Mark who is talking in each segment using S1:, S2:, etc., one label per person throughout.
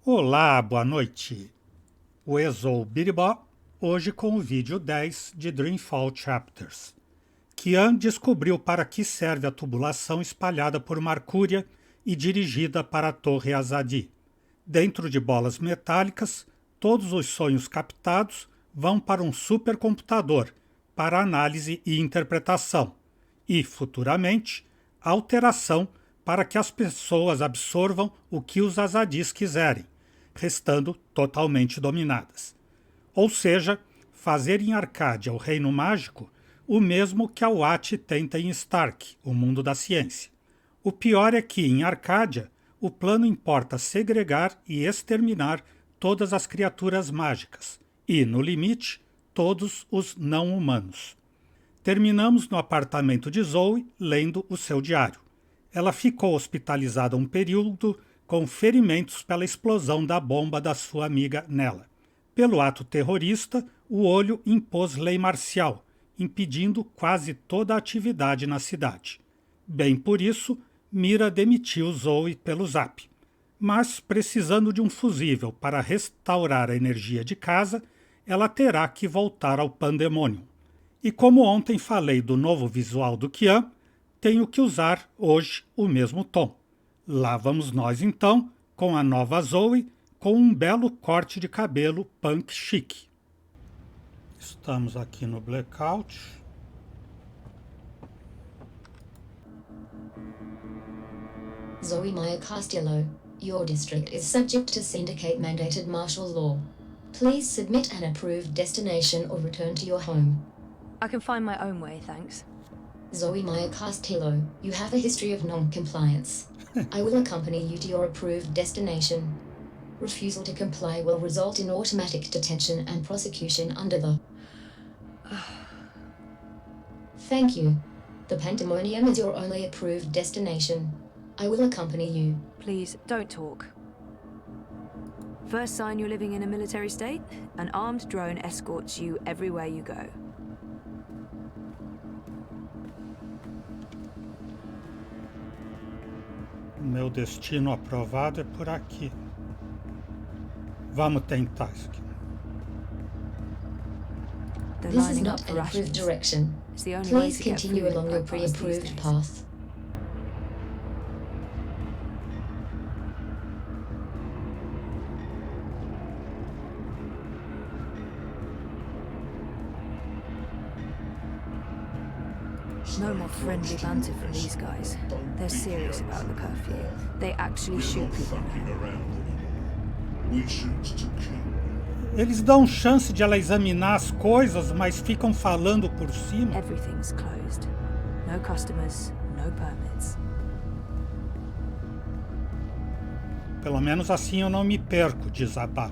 S1: Olá, boa noite. O Exou Biribó, hoje com o vídeo 10 de Dreamfall Chapters. Kian descobriu para que serve a tubulação espalhada por Marcúria e dirigida para a Torre Azadi. Dentro de bolas metálicas, todos os sonhos captados vão para um supercomputador para análise e interpretação e, futuramente, alteração para que as pessoas absorvam o que os Azadis quiserem, restando totalmente dominadas. Ou seja, fazer em Arcádia, o reino mágico, o mesmo que a Watt tenta em Stark, o mundo da ciência. O pior é que, em Arcádia, o plano importa segregar e exterminar todas as criaturas mágicas e, no limite, todos os não-humanos. Terminamos no apartamento de Zoe, lendo o seu diário. Ela ficou hospitalizada um período com ferimentos pela explosão da bomba da sua amiga nela. Pelo ato terrorista, o olho impôs lei marcial, impedindo quase toda a atividade na cidade. Bem por isso, Mira demitiu Zoe pelo Zap. Mas, precisando de um fusível para restaurar a energia de casa, ela terá que voltar ao pandemônio. E como ontem falei do novo visual do Kian, tenho que usar hoje o mesmo tom. Lá vamos nós então, com a nova Zoe, com um belo corte de cabelo punk chique. Estamos aqui no Blackout.
S2: Zoe Maya Castillo, your district is subject to syndicate mandated martial law. Please submit an approved destination or return to your home.
S3: I can find my own way, thanks.
S2: Zoe Maya Castillo, you have a history of non-compliance. I will accompany you to your approved destination. Refusal to comply will result in automatic detention and prosecution under the... Thank you. The Pandemonium is your only approved destination. I will accompany you.
S3: Please, don't talk. First sign you're living in a military state, an armed drone escorts you everywhere you go.
S1: Meu destino aprovado é por aqui. Vamos tentar isso aqui.
S3: They're
S2: This is
S3: lining
S2: not
S3: up for
S2: an approved
S3: rations.
S2: direction.
S3: It's the only way
S2: Please
S3: to get
S2: continue
S3: food
S2: along your
S3: out past these
S2: pre-approved
S3: days.
S2: path.
S3: No more friendly banter from these guys. They're serious about the curfew. They actually shoot people.
S1: Eles dão chance de ela examinar as coisas, mas ficam falando por cima.
S3: Everything's closed. No customers, no permits.
S1: Pelo menos assim eu não me perco, diz Abá.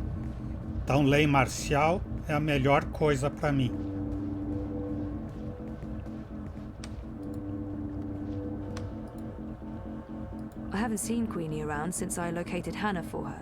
S1: Então lei marcial é a melhor coisa para mim.
S3: I haven't seen Queenie around since I located Hannah for her.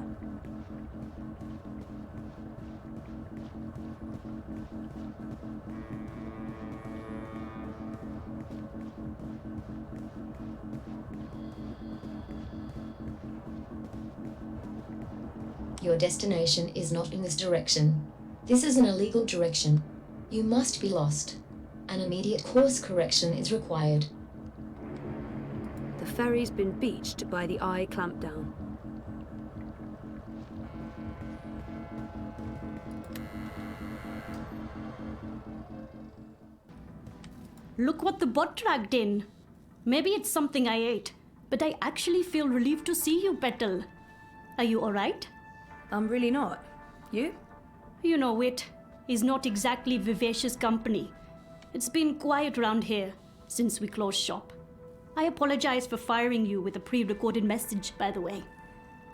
S2: Your destination is not in this direction. This is an illegal direction. You must be lost. An immediate course correction is required.
S3: The ferry's been beached by the eye clampdown.
S4: Look what the bot dragged in. Maybe it's something I ate, but I actually feel relieved to see you, Petal. Are you alright?
S3: I'm really not. You?
S4: You know it is not exactly vivacious company. It's been quiet around here since we closed shop. I apologize for firing you with a pre-recorded message, by the way.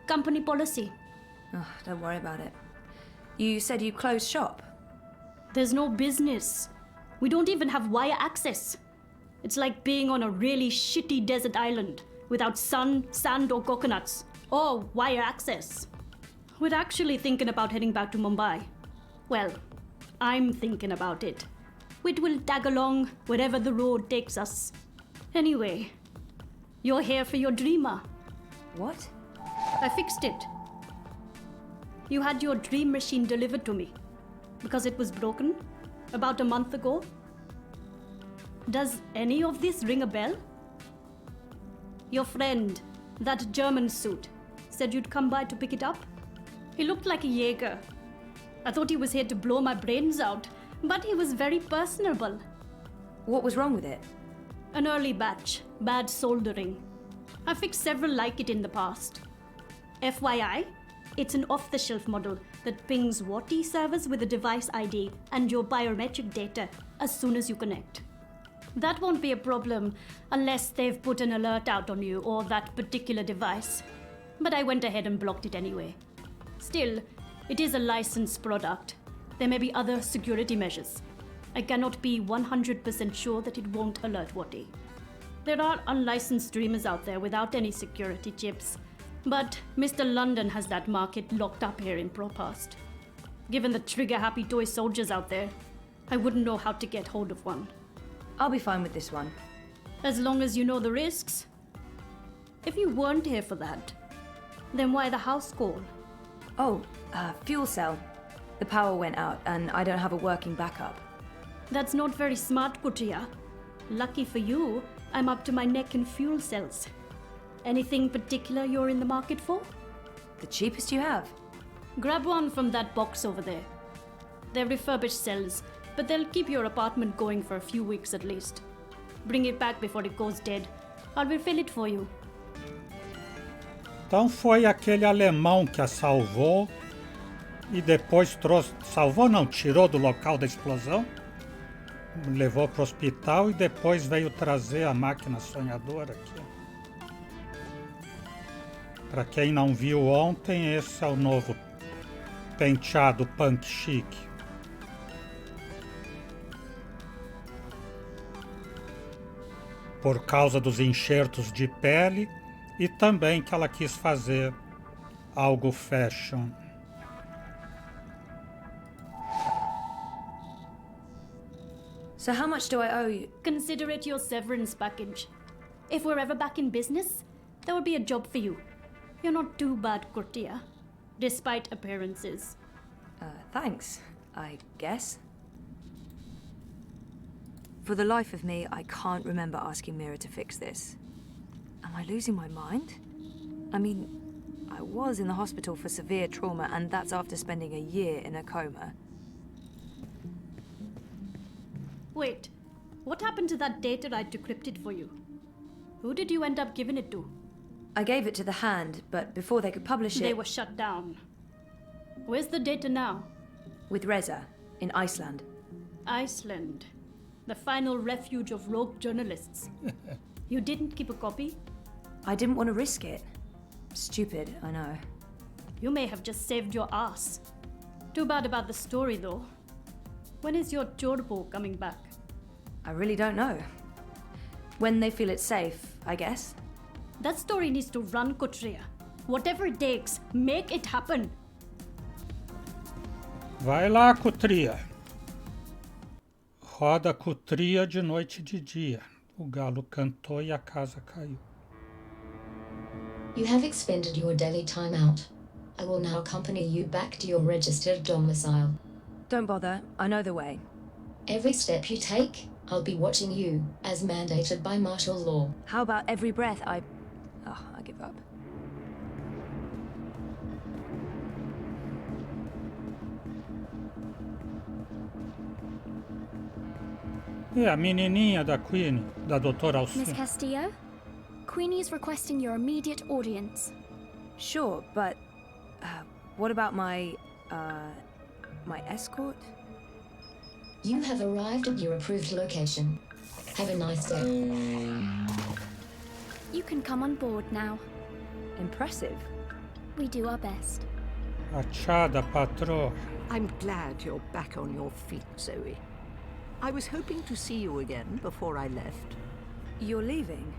S4: Company policy.
S3: Oh, don't worry about it. You said you closed shop.
S4: There's no business. We don't even have wire access. It's like being on a really shitty desert island without sun, sand, or coconuts, or wire access. We're actually thinking about heading back to Mumbai. Well, I'm thinking about it. We will tag along wherever the road takes us. Anyway, you're here for your dreamer.
S3: What?
S4: I fixed it. you had your dream machine delivered to me because it was broken about a month ago. Does any of this ring a bell? Your friend, that German suit, said you'd come by to pick it up. He looked like a Jaeger. I thought he was here to blow my brains out, but he was very personable.
S3: What was wrong with it?
S4: An early batch, bad soldering. I fixed several like it in the past. FYI, it's an off-the-shelf model that pings WATI servers with a device ID and your biometric data as soon as you connect. That won't be a problem unless they've put an alert out on you or that particular device. But I went ahead and blocked it anyway. Still, it is a licensed product. There may be other security measures. I cannot be 100% sure that it won't alert WATI. There are unlicensed streamers out there without any security chips, but Mr. London has that market locked up here in ProPast. Given the trigger-happy toy soldiers out there, I wouldn't know how to get hold of one.
S3: I'll be fine with this one.
S4: As long as you know the risks. If you weren't here for that, then why the house call?
S3: Oh, fuel cell. The power went out and I don't have a working backup.
S4: That's not very smart, Kutia. Lucky for you, I'm up to my neck in fuel cells. Anything particular you're in the market for?
S3: The cheapest you have.
S4: Grab one from that box over there. They're refurbished cells, but they'll keep your apartment going for a few weeks at least. Bring it back before it goes dead. I'll refill it for you.
S1: Então foi aquele alemão que a salvou e depois trouxe... Salvou não, tirou do local da explosão, levou para o hospital e depois veio trazer a máquina sonhadora aqui. Para quem não viu ontem, esse é o novo penteado punk chique. Por causa dos enxertos de pele e também que ela quis fazer algo fashion.
S3: So how much do I owe you?
S4: Consider it your severance package. If we're ever back in business, there will be a job for you. You're not too bad, Kurtia, despite appearances.
S3: Thanks, I guess. For the life of me, I can't remember asking Mira to fix this. Am I losing my mind? I mean, I was in the hospital for severe trauma, and that's after spending a year in a coma.
S4: Wait, what happened to that data I decrypted for you? Who did you end up giving it to?
S3: I gave it to the Hand, but before they could publish it...
S4: They were shut down. Where's the data now?
S3: With Reza, in Iceland.
S4: Iceland. The final refuge of rogue journalists. You didn't keep a copy?
S3: I didn't want to risk it. Stupid, I know.
S4: You may have just saved your ass. Too bad about the story, though. When is your Jorbo coming back?
S3: I really don't know. When they feel it's safe, I guess.
S4: That story needs to run, Kutria. Whatever it takes, make it happen.
S1: Vai lá, Cutria. Roda Cutria de noite e de dia. O galo cantou e a casa caiu.
S2: You have expended your daily time out. I will now accompany you back to your registered domicile.
S3: Don't bother, I know the way.
S2: Every step you take, I'll be watching you, as mandated by martial law.
S3: How about every breath I give up.
S1: E a menininha da Queen, da doutora
S5: Miss
S1: Alcina.
S5: Castillo? Queenie is requesting your immediate audience.
S3: Sure, but what about my escort?
S2: You have arrived at your approved location. Have a nice day.
S5: You can come on board now.
S3: Impressive.
S5: We do our best.
S1: Achada, patroa.
S6: I'm glad you're back on your feet, Zoe. I was hoping to see you again before I left.
S3: You're leaving?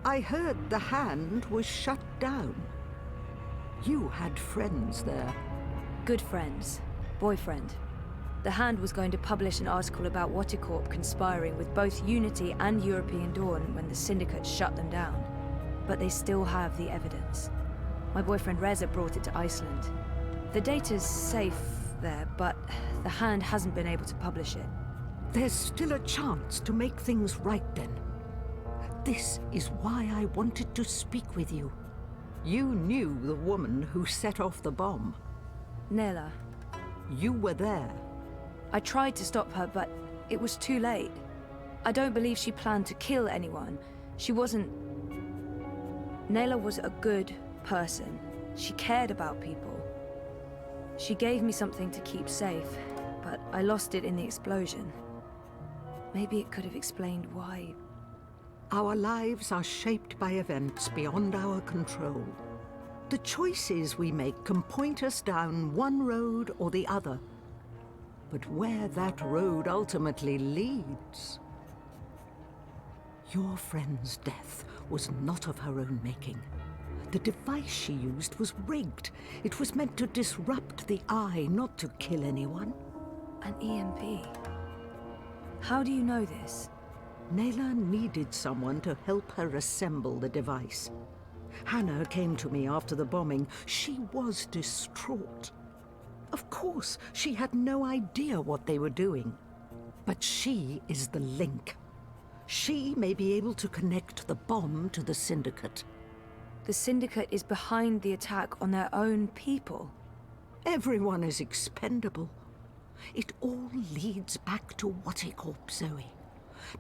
S6: I heard the Hand was shut down. You had friends there.
S3: Good friends. Boyfriend. The Hand was going to publish an article about Waticorp conspiring with both Unity and European Dawn when the Syndicate shut them down. But they still have the evidence. My boyfriend Reza brought it to Iceland. The data's safe there, but the Hand hasn't been able to publish it.
S6: There's still a chance to make things right then. This is why I wanted to speak with you. You knew the woman who set off the bomb.
S3: Nayla.
S6: You were there.
S3: I tried to stop her, but it was too late. I don't believe she planned to kill anyone. She wasn't... Nayla was a good person. She cared about people. She gave me something to keep safe, but I lost it in the explosion. Maybe it could have explained why.
S6: Our lives are shaped by events beyond our control. The choices we make can point us down one road or the other. But where that road ultimately leads... Your friend's death was not of her own making. The device she used was rigged. It was meant to disrupt the eye, not to kill anyone.
S3: An EMP. How do you know this?
S6: Nayla needed someone to help her assemble the device. Hannah came to me after the bombing. She was distraught. Of course, she had no idea what they were doing. But she is the link. She may be able to connect the bomb to the Syndicate.
S3: The Syndicate is behind the attack on their own people.
S6: Everyone is expendable. It all leads back to Waticorp, Zoe.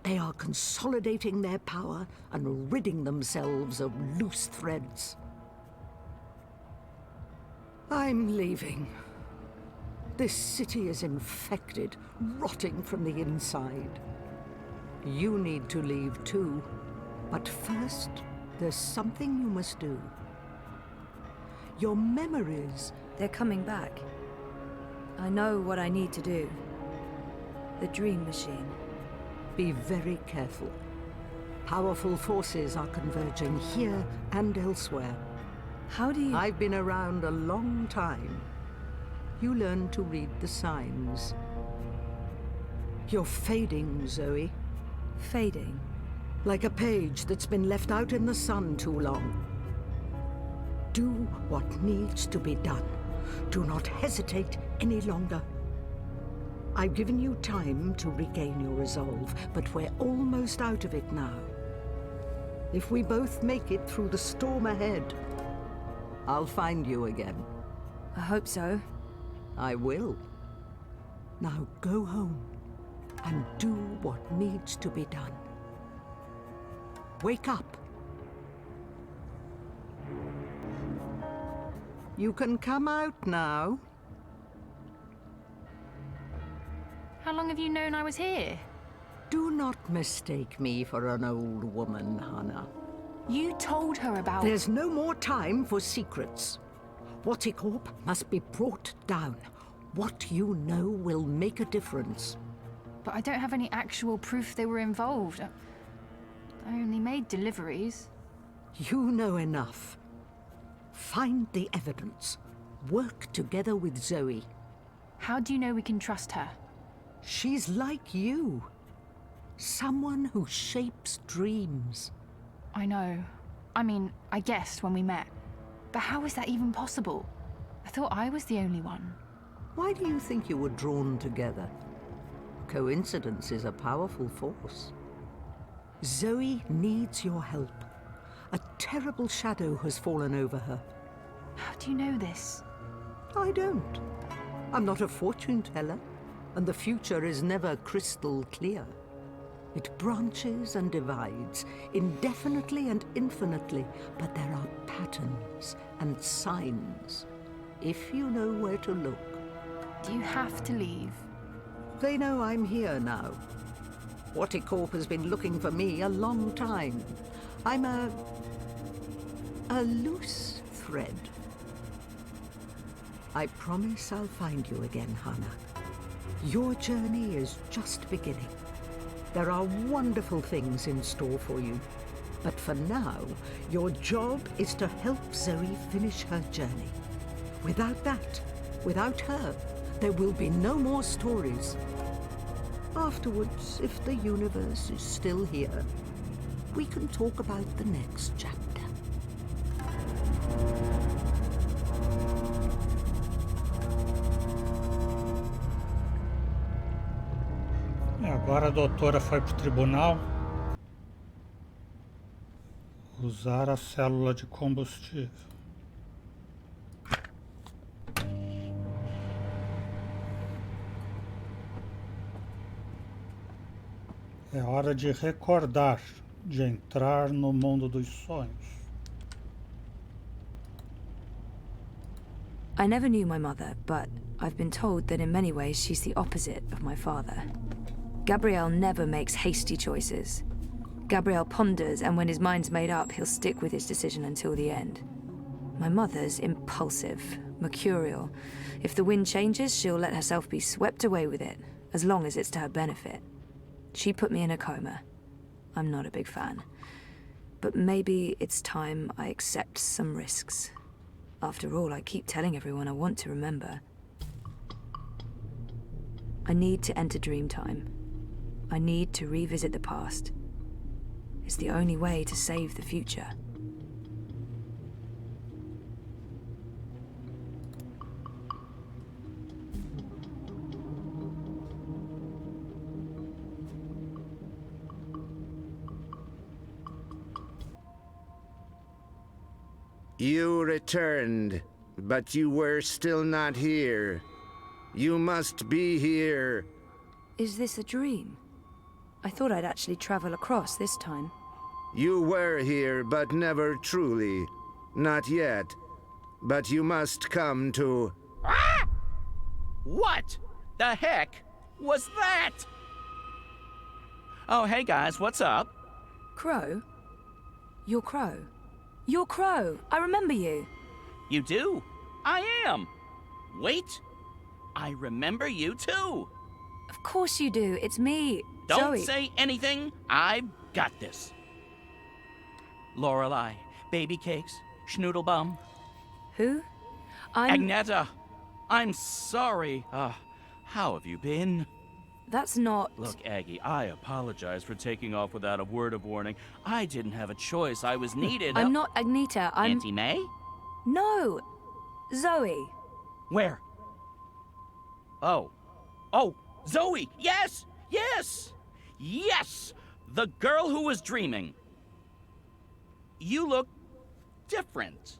S6: They are consolidating their power and ridding themselves of loose threads. I'm leaving. This city is infected, rotting from the inside. You need to leave too. But first, there's something you must do. Your memories...
S3: They're coming back. I know what I need to do. The Dream Machine.
S6: Be very careful. Powerful forces are converging here and elsewhere.
S3: How do you...
S6: I've been around a long time. You learn to read the signs. You're fading, Zoe.
S3: Fading?
S6: Like a page that's been left out in the sun too long. Do what needs to be done. Do not hesitate any longer. I've given you time to regain your resolve, but we're almost out of it now. If we both make it through the storm ahead, I'll find you again.
S3: I hope so.
S6: I will. Now go home and do what needs to be done. Wake up. You can come out now.
S5: How long have you known I was here?
S6: Do not mistake me for an old woman, Hannah.
S5: You told her about...
S6: There's no more time for secrets. Waticorp must be brought down. What you know will make a difference.
S5: But I don't have any actual proof they were involved. I only made deliveries.
S6: You know enough. Find the evidence. Work together with Zoe.
S5: How do you know we can trust her?
S6: She's like you. Someone who shapes dreams.
S5: I know. I mean, I guessed when we met. But how is that even possible? I thought I was the only one.
S6: Why do you think you were drawn together? Coincidence is a powerful force. Zoe needs your help. A terrible shadow has fallen over her.
S5: How do you know this?
S6: I don't. I'm not a fortune teller, and the future is never crystal clear. It branches and divides, indefinitely and infinitely, but there are patterns and signs, if you know where to look.
S5: Do you have to leave?
S6: They know I'm here now. Waticorp has been looking for me a long time. I'm a loose thread. I promise I'll find you again, Hannah. Your journey is just beginning. There are wonderful things in store for you. But for now, your job is to help Zoe finish her journey. Without that, without her, there will be no more stories. Afterwards, if the universe is still here, we can talk about the next chapter.
S1: Agora a doutora foi pro tribunal. Usar a célula de combustível. É hora de recordar, de entrar no mundo dos sonhos.
S3: I never knew my mother, but I've been told that in many ways she's the opposite of my father. Gabriel never makes hasty choices. Gabriel ponders, and when his mind's made up, he'll stick with his decision until the end. My mother's impulsive, mercurial. If the wind changes, she'll let herself be swept away with it, as long as it's to her benefit. She put me in a coma. I'm not a big fan. But maybe it's time I accept some risks. After all, I keep telling everyone I want to remember. I need to enter Dreamtime. I need to revisit the past. It's the only way to save the future.
S7: You returned, but you were still not here. You must be here.
S3: Is this a dream? I thought I'd actually travel across this time.
S7: You were here, but never truly. Not yet. But you must come to...
S8: Ah! What the heck was that? Oh, hey guys, what's up?
S3: Crow? You're Crow. You're Crow. I remember you.
S8: You do? I am. Wait. I remember you too.
S3: Of course you do. It's me,
S8: Don't
S3: Zoe.
S8: say anything. I've got this. Lorelei, baby cakes, schnoodlebum.
S3: Who? I'm...
S8: Agneta, I'm sorry. How have you been?
S3: That's not...
S8: Look, Aggie, I apologize for taking off without a word of warning. I didn't have a choice. I was needed.
S3: I'm not Agneta. I'm...
S8: Auntie May?
S3: No. Zoe.
S8: Where? Oh. Oh, Zoe! Yes! Yes! Yes! The girl who was dreaming. You look different.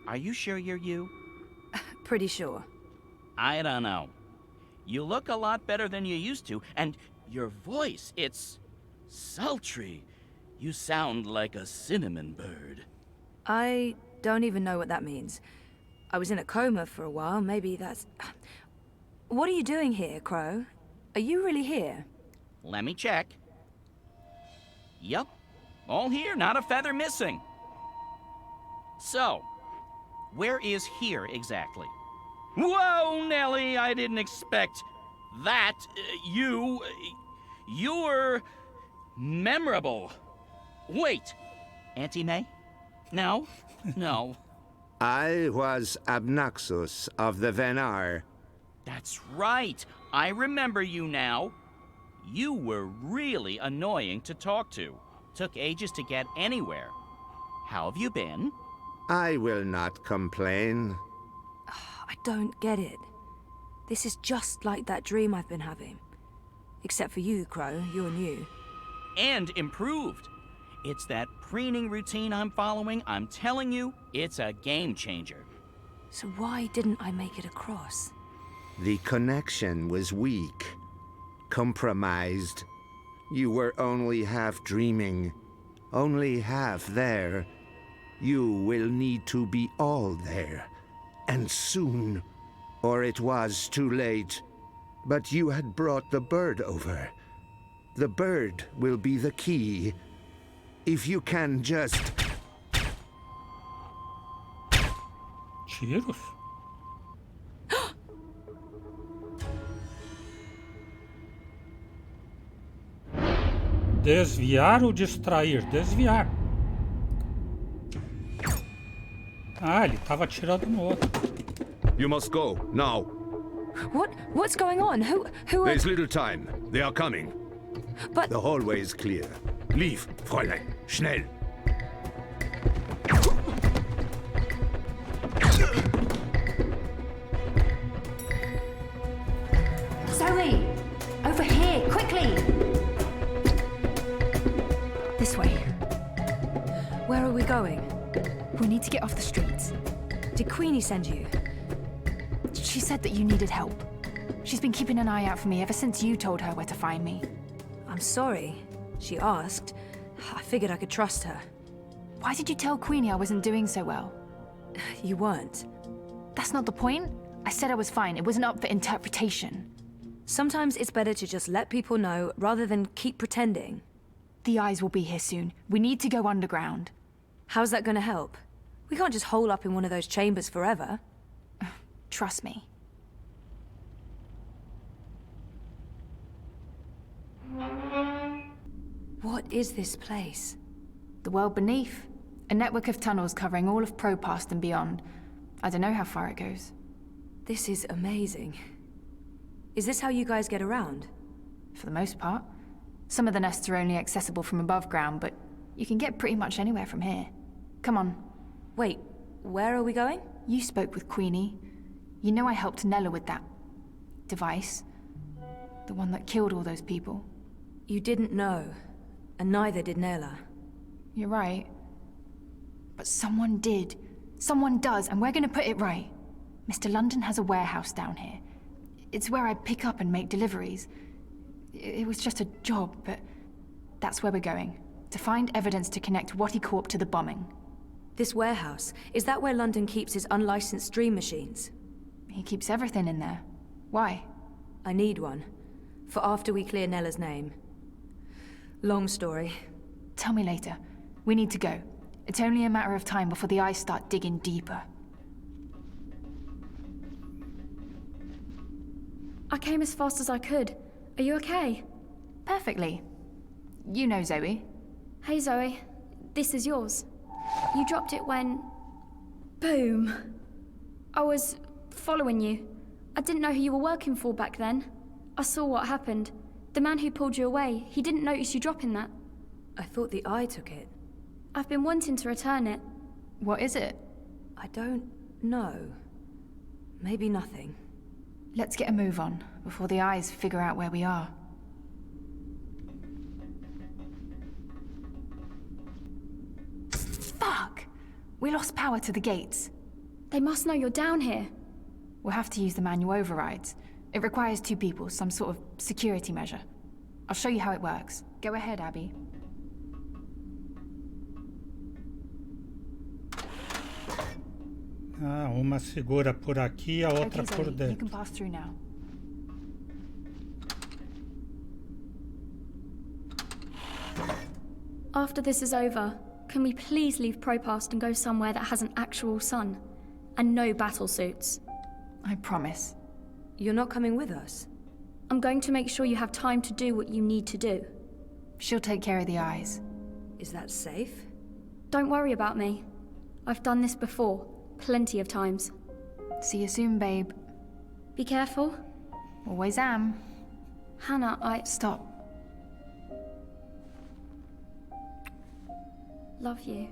S8: Are you sure you're you?
S3: Pretty sure.
S8: I don't know. You look a lot better than you used to, and your voice, it's sultry. You sound like a cinnamon bird.
S3: I don't even know what that means. I was in a coma for a while. Maybe that's... What are you doing here, Crow? Are you really here?
S8: Let me check. Yep. All here, not a feather missing. So, where is here exactly? Whoa, Nellie, I didn't expect that. You're memorable. Wait, Auntie May? No, no.
S7: I was Abnaxus of the Venar.
S8: That's right. I remember you now. You were really annoying to talk to. Took ages to get anywhere. How have you been?
S7: I will not complain.
S3: I don't get it. This is just like that dream I've been having. Except for you, Crow. You're new.
S8: And improved. It's that preening routine I'm following. I'm telling you, it's a game changer.
S3: So why didn't I make it across?
S7: The connection was weak. Compromised. You were only half dreaming. Only half there. You will need to be all there. And soon. Or it was too late. But you had brought the bird over. The bird will be the key. If you can just...
S1: Tiros? Desviar ou distrair? Desviar. Ah, ele estava atirando no outro.
S9: You must go, now.
S3: What's going on? Who are...
S9: There's little time. They are coming.
S3: But...
S7: The hallway is clear.
S9: Leave, Fräulein. Schnell.
S10: Zoe! Over here, quickly!
S3: are we going?
S5: We need to get off the streets.
S3: Did Queenie send you?
S5: She said that you needed help. She's been keeping an eye out for me ever since you told her where to find me.
S3: I'm sorry. She asked. I figured I could trust her.
S5: Why did you tell Queenie I wasn't doing so well?
S3: You weren't.
S5: That's not the point. I said I was fine. It wasn't up for interpretation.
S3: Sometimes it's better to just let people know rather than keep pretending.
S5: The eyes will be here soon. We need to go underground.
S3: How's that gonna help? We can't just hole up in one of those chambers forever.
S5: Trust me.
S3: What is this place?
S5: The world beneath. A network of tunnels covering all of Propast and beyond. I don't know how far it goes.
S3: This is amazing. Is this how you guys get around?
S5: For the most part. Some of the nests are only accessible from above ground, but you can get pretty much anywhere from here. Come on.
S3: Wait, where are we going?
S5: You spoke with Queenie. You know I helped Nella with that device. The one that killed all those people.
S3: You didn't know, and neither did Nella.
S5: You're right. But someone did. Someone does, and we're gonna put it right. Mr. London has a warehouse down here. It's where I pick up and make deliveries. It was just a job, but that's where we're going. To find evidence to connect what he caught to the bombing.
S3: This warehouse, is that where London keeps his unlicensed dream machines?
S5: He keeps everything in there. Why?
S3: I need one. For after we clear Nella's name. Long story.
S5: Tell me later. We need to go. It's only a matter of time before the eyes start digging deeper.
S4: I came as fast as I could. Are you okay?
S5: Perfectly. You know Zoe.
S4: Hey Zoe, this is yours. You dropped it when... Boom. I was following you. I didn't know who you were working for back then. I saw what happened. The man who pulled you away, he didn't notice you dropping that.
S3: I thought the eye took it.
S4: I've been wanting to return it.
S5: What is it?
S3: I don't know. Maybe nothing.
S5: Let's get a move on, before the eyes figure out where we are. Fuck! We lost power to the gates.
S4: They must know you're down here.
S5: We'll have to use the manual overrides. It requires 2 people, some sort of security measure. I'll show you how it works. Go ahead, Abby.
S1: Ah, uma segura por aqui e a outra
S5: Okay,
S1: por
S5: Zoe, you
S1: dentro.
S5: can pass through now.
S4: After this is over, can we please leave Propast and go somewhere that has an actual sun? And no battle suits.
S5: I promise.
S3: You're not coming with us?
S4: I'm going to make sure you have time to do what you need to do.
S5: She'll take care of the eyes.
S3: Is that safe?
S4: Don't worry about me. I've done this before, plenty of times.
S5: See you soon, babe.
S4: Be careful.
S5: Always am.
S4: Hannah,
S5: Stop.
S4: love you.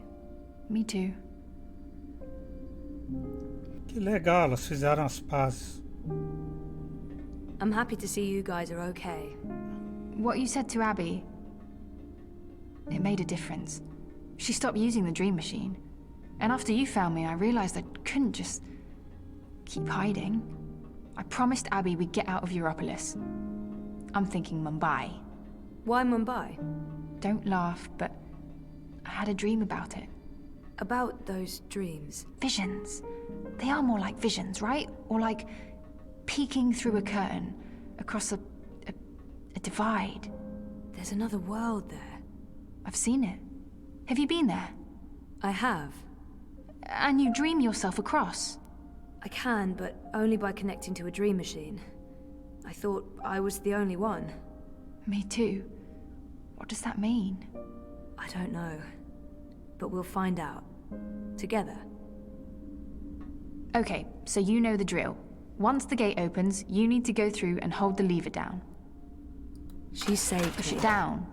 S5: Me too.
S1: Que legal, elas fizeram as pazes.
S3: I'm happy to see you guys are okay.
S5: What you said to Abby, it made a difference. She stopped using the dream machine. And after you found me, I realized I couldn't just keep hiding. I promised Abby we'd get out of Europolis. I'm thinking Mumbai.
S3: Why Mumbai?
S5: Don't laugh, but I had a dream about it.
S3: About those dreams.
S5: Visions. They are more like visions, right? Or like peeking through a curtain across a divide.
S3: There's another world there.
S5: I've seen it. Have you been there?
S3: I have.
S5: And you dream yourself across?
S3: I can, but only by connecting to a dream machine. I thought I was the only one.
S5: Me too. What does that mean?
S3: I don't know. But we'll find out. Together.
S5: Okay, so you know the drill. Once the gate opens, you need to go through and hold the lever down.
S3: She saved
S5: Push
S3: me.
S5: it down.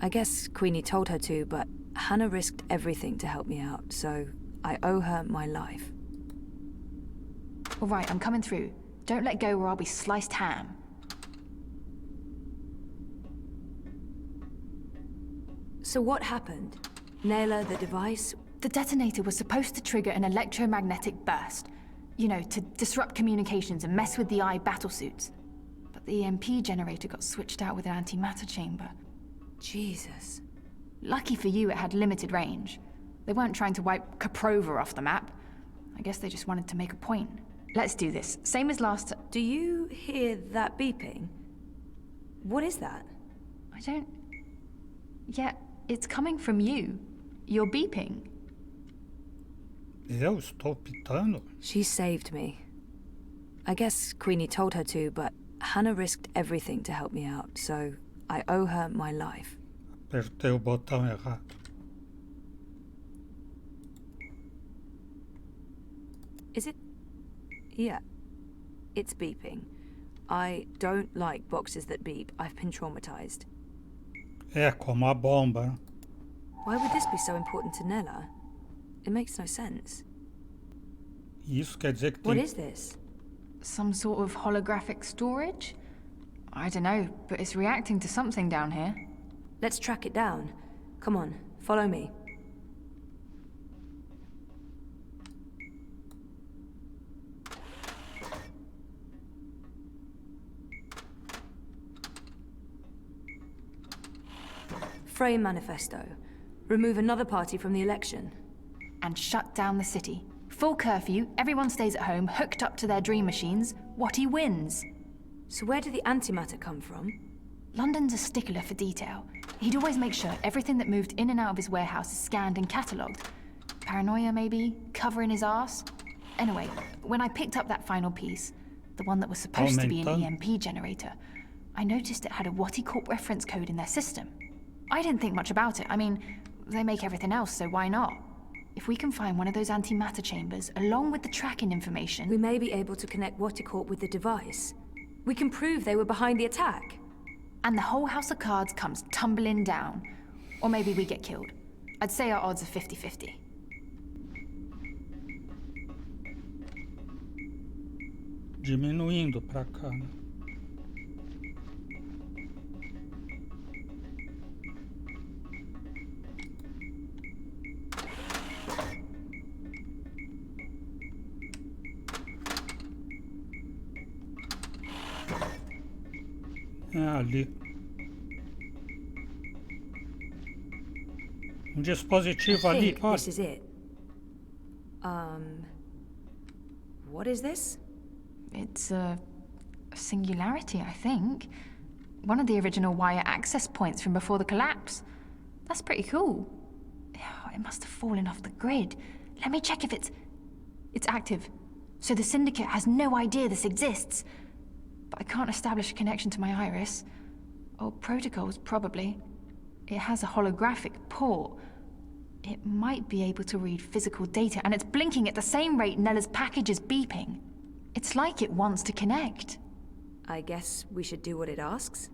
S3: I guess Queenie told her to, but Hannah risked everything to help me out, so I owe her my life.
S5: All right, I'm coming through. Don't let go or I'll be sliced ham.
S3: So what happened? Nayla, the device...
S5: The detonator was supposed to trigger an electromagnetic burst. You know, to disrupt communications and mess with the eye battlesuits. But the EMP generator got switched out with an antimatter chamber.
S3: Jesus.
S5: Lucky for you, it had limited range. They weren't trying to wipe Caprova off the map. I guess they just wanted to make a point. Let's do this. Same as last time.
S3: Do you hear that beeping? What is that?
S5: I don't... Yeah, it's coming from you. You're beeping.
S1: Eu estou pitando?
S3: She saved me. I guess Queenie told her to, but Hannah risked everything to help me out, so I owe her my life.
S1: Apertei o botão errado.
S3: Is it? Yeah. It's beeping. I don't like boxes that beep. I've been traumatized.
S1: É como a bomba.
S3: Why would this be so important to Nella? It makes no sense.
S1: Isso quer dizer que
S3: What
S1: tem...
S3: is this?
S5: Some sort of holographic storage? I don't know, but it's reacting to something down here.
S3: Let's track it down. Come on, follow me. Frame manifesto. Remove another party from the election.
S5: And shut down the city. Full curfew, everyone stays at home, hooked up to their dream machines. Watty wins.
S3: So where did the antimatter come from?
S5: London's a stickler for detail. He'd always make sure everything that moved in and out of his warehouse is scanned and catalogued. Paranoia, maybe? Covering his ass? Anyway, when I picked up that final piece, the one that was supposed to be an EMP generator, I noticed it had a Watty Corp reference code in their system. I didn't think much about it. I mean, they make everything else, so why not? If we can find one of those antimatter chambers, along with the tracking information...
S3: We may be able to connect Watticorp with the device. We can prove they were behind the attack.
S5: And the whole house of cards comes tumbling down. Or maybe we get killed. I'd say our odds are 50-50.
S1: Diminuindo pra cá. É ali. Dispositivo
S3: I
S1: ali,
S3: think
S1: olha.
S3: this is it. What is this?
S5: It's a singularity, I think. One of the original wire access points from before the collapse. That's pretty cool. It must have fallen off the grid. Let me check if it's active. So the Syndicate has no idea this exists. But I can't establish a connection to my iris. Old protocols, probably. It has a holographic port. It might be able to read physical data, and it's blinking at the same rate Nella's package is beeping. It's like it wants to connect.
S3: I guess we should do what it asks.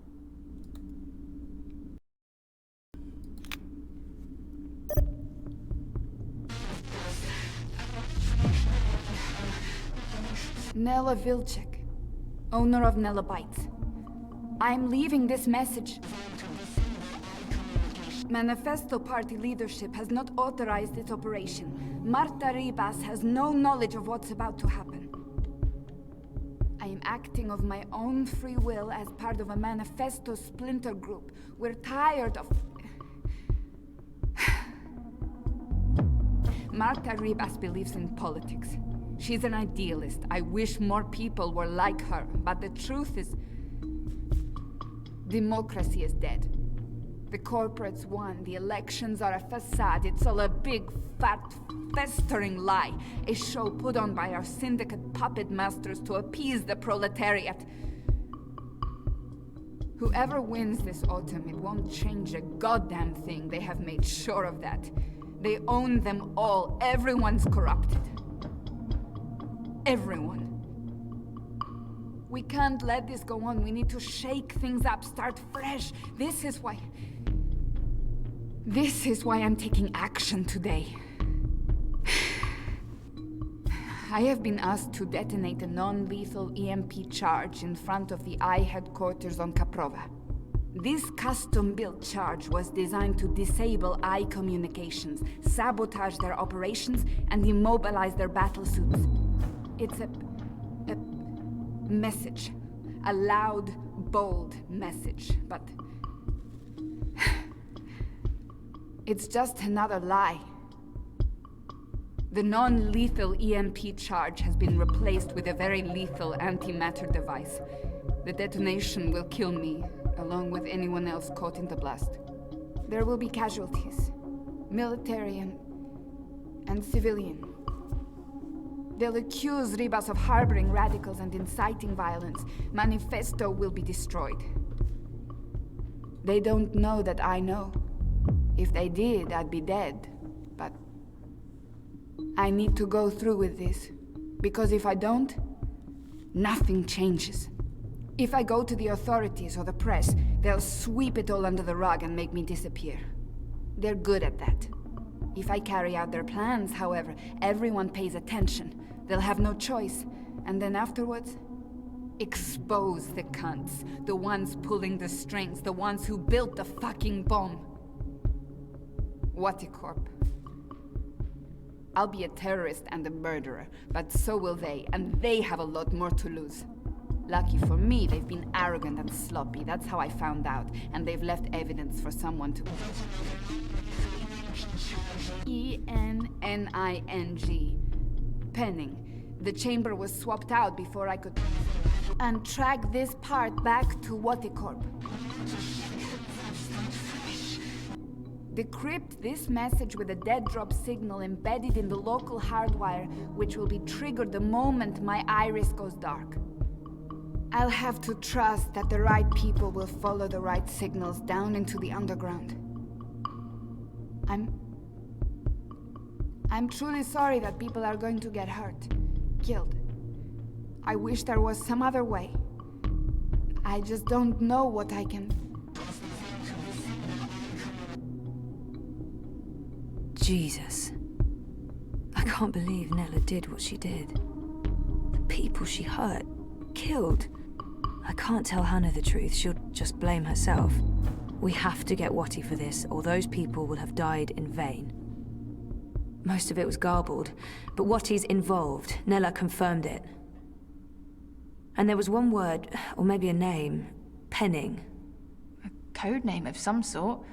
S10: Nella Vilcek, owner of Nella Bytes. I'm leaving this message. Manifesto Party leadership has not authorized this operation. Marta Ribas has no knowledge of what's about to happen. I am acting of my own free will as part of a Manifesto splinter group. We're tired of... Marta Ribas believes in politics. She's an idealist. I wish more people were like her, but the truth is... democracy is dead. The corporates won, the elections are a facade, it's all a big, fat, festering lie. A show put on by our syndicate puppet masters to appease the proletariat. Whoever wins this autumn, it won't change a goddamn thing. They have made sure of that. They own them all. Everyone's corrupted. Everyone. We can't let this go on. We need to shake things up, start fresh. This is why I'm taking action today. I have been asked to detonate a non-lethal EMP charge in front of the I headquarters on Caprova. This custom-built charge was designed to disable eye communications, sabotage their operations, and immobilize their battlesuits. It's a message. A loud, bold message, but... it's just another lie. The non-lethal EMP charge has been replaced with a very lethal antimatter device. The detonation will kill me, along with anyone else caught in the blast. There will be casualties, military and civilian. They'll accuse Ribas of harboring radicals and inciting violence. Manifesto will be destroyed. They don't know that I know. If they did, I'd be dead. But I need to go through with this. Because if I don't, nothing changes. If I go to the authorities or the press, they'll sweep it all under the rug and make me disappear. They're good at that. If I carry out their plans, however, everyone pays attention. They'll have no choice. And then afterwards, expose the cunts. The ones pulling the strings, the ones who built the fucking bomb. Waticorp. I'll be a terrorist and a murderer, but so will they, and they have a lot more to lose. Lucky for me, they've been arrogant and sloppy. That's how I found out, and they've left evidence for someone to... E-N-N-I-N-G. Penning. The chamber was swapped out before I could... and track this part back to Waticorp. Decrypt this message with a dead drop signal embedded in the local hardwire, which will be triggered the moment my iris goes dark. I'll have to trust that the right people will follow the right signals down into the underground. I'm truly sorry that people are going to get hurt, killed. I wish there was some other way. I just don't know what I can...
S3: Jesus. I can't believe Nella did what she did. The people she hurt, killed. I can't tell Hannah the truth, she'll just blame herself. We have to get Watty for this, or those people will have died in vain. Most of it was garbled, but Watty's involved. Nella confirmed it. And there was one word, or maybe a name. Penning.
S5: A code name of some sort.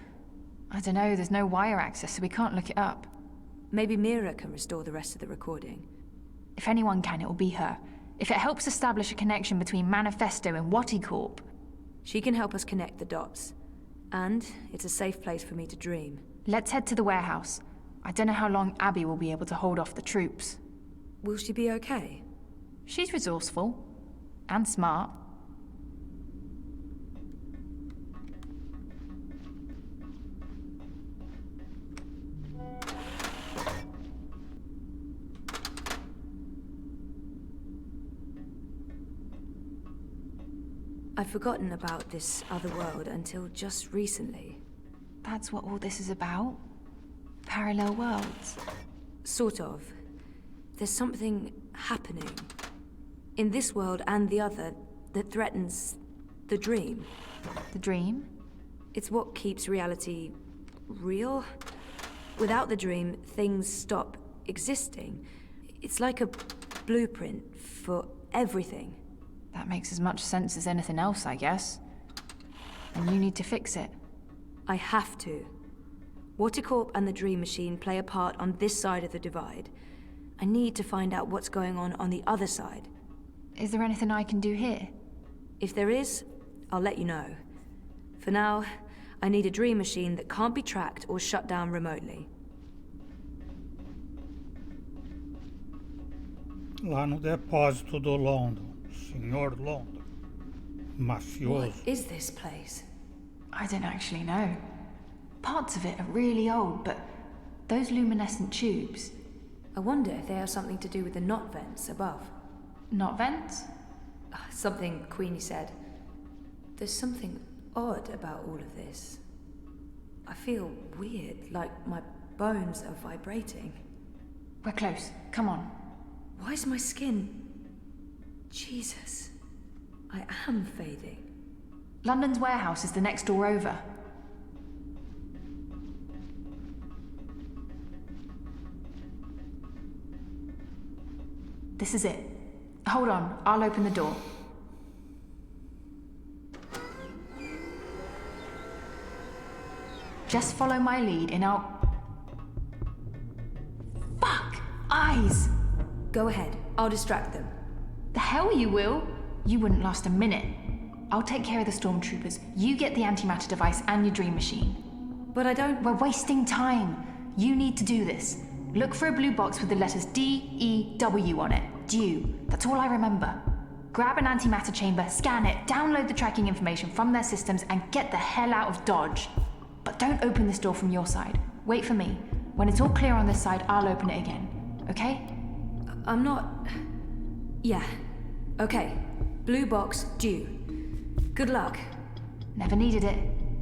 S5: I don't know, there's no wire access, so we can't look it up.
S3: Maybe Mira can restore the rest of the recording.
S5: If anyone can, it'll be her. If it helps establish a connection between Manifesto and Waticorp.
S3: She can help us connect the dots. And it's a safe place for me to dream.
S5: Let's head to the warehouse. I don't know how long Abby will be able to hold off the troops.
S3: Will she be okay?
S5: She's resourceful. And smart.
S3: I'd forgotten about this other world until just recently.
S5: That's what all this is about? Parallel worlds?
S3: Sort of. There's something happening in this world and the other that threatens the dream.
S5: The dream?
S3: It's what keeps reality real. Without the dream, things stop existing. It's like a blueprint for everything.
S5: That makes as much sense as anything else, I guess. And you need to fix it.
S3: I have to. Waticorp and the Dream Machine play a part on this side of the divide. I need to find out what's going on the other side.
S5: Is there anything I can do here?
S3: If there is, I'll let you know. For now, I need a Dream Machine that can't be tracked or shut down remotely.
S1: Lá no depósito do London, Senhor London. Mafioso.
S3: What is this place?
S5: I don't actually know. Parts of it are really old, but those luminescent tubes...
S3: I wonder if they have something to do with the knot vents above.
S5: Knot vents?
S3: Something Queenie said. There's something odd about all of this. I feel weird, like my bones are vibrating.
S5: We're close. Come on.
S3: Why is my skin... Jesus. I am fading.
S5: London's warehouse is the next door over. This is it. Hold on, I'll open the door. Just follow my lead and I'll... Fuck! Eyes!
S3: Go ahead. I'll distract them.
S5: The hell you will. You wouldn't last a minute. I'll take care of the stormtroopers. You get the antimatter device and your dream machine.
S3: But I don't...
S5: We're wasting time. You need to do this. Look for a blue box with the letters D-E-W on it. Dew. That's all I remember. Grab an antimatter chamber, scan it, download the tracking information from their systems, and get the hell out of Dodge. But don't open this door from your side. Wait for me. When it's all clear on this side, I'll open it again. Okay?
S3: I'm not... Yeah. Okay. Blue box, due. Good luck.
S5: Never needed it.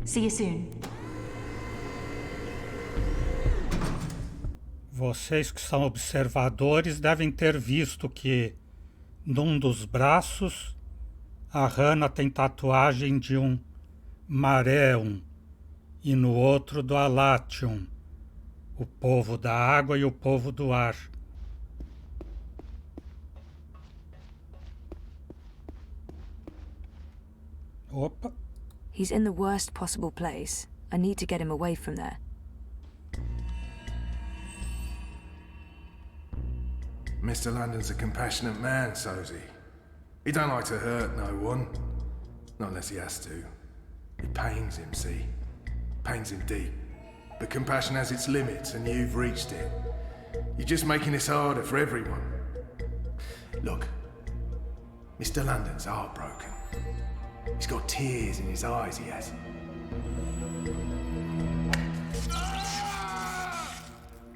S5: See you soon.
S1: Vocês que são observadores devem ter visto que num dos braços a Hannah tem tatuagem de um Maréum e no outro do Alatium, o povo da água e o povo do ar. Opa.
S3: He's in the worst possible place. I need to get him away from there.
S11: Mr. London's a compassionate man, Sosie. He don't like to hurt no one. Not unless he has to. It pains him, see? Pains him deep. But compassion has its limits, and you've reached it. You're just making this harder for everyone. Look, Mr. London's heartbroken. He's got tears in his eyes, he has.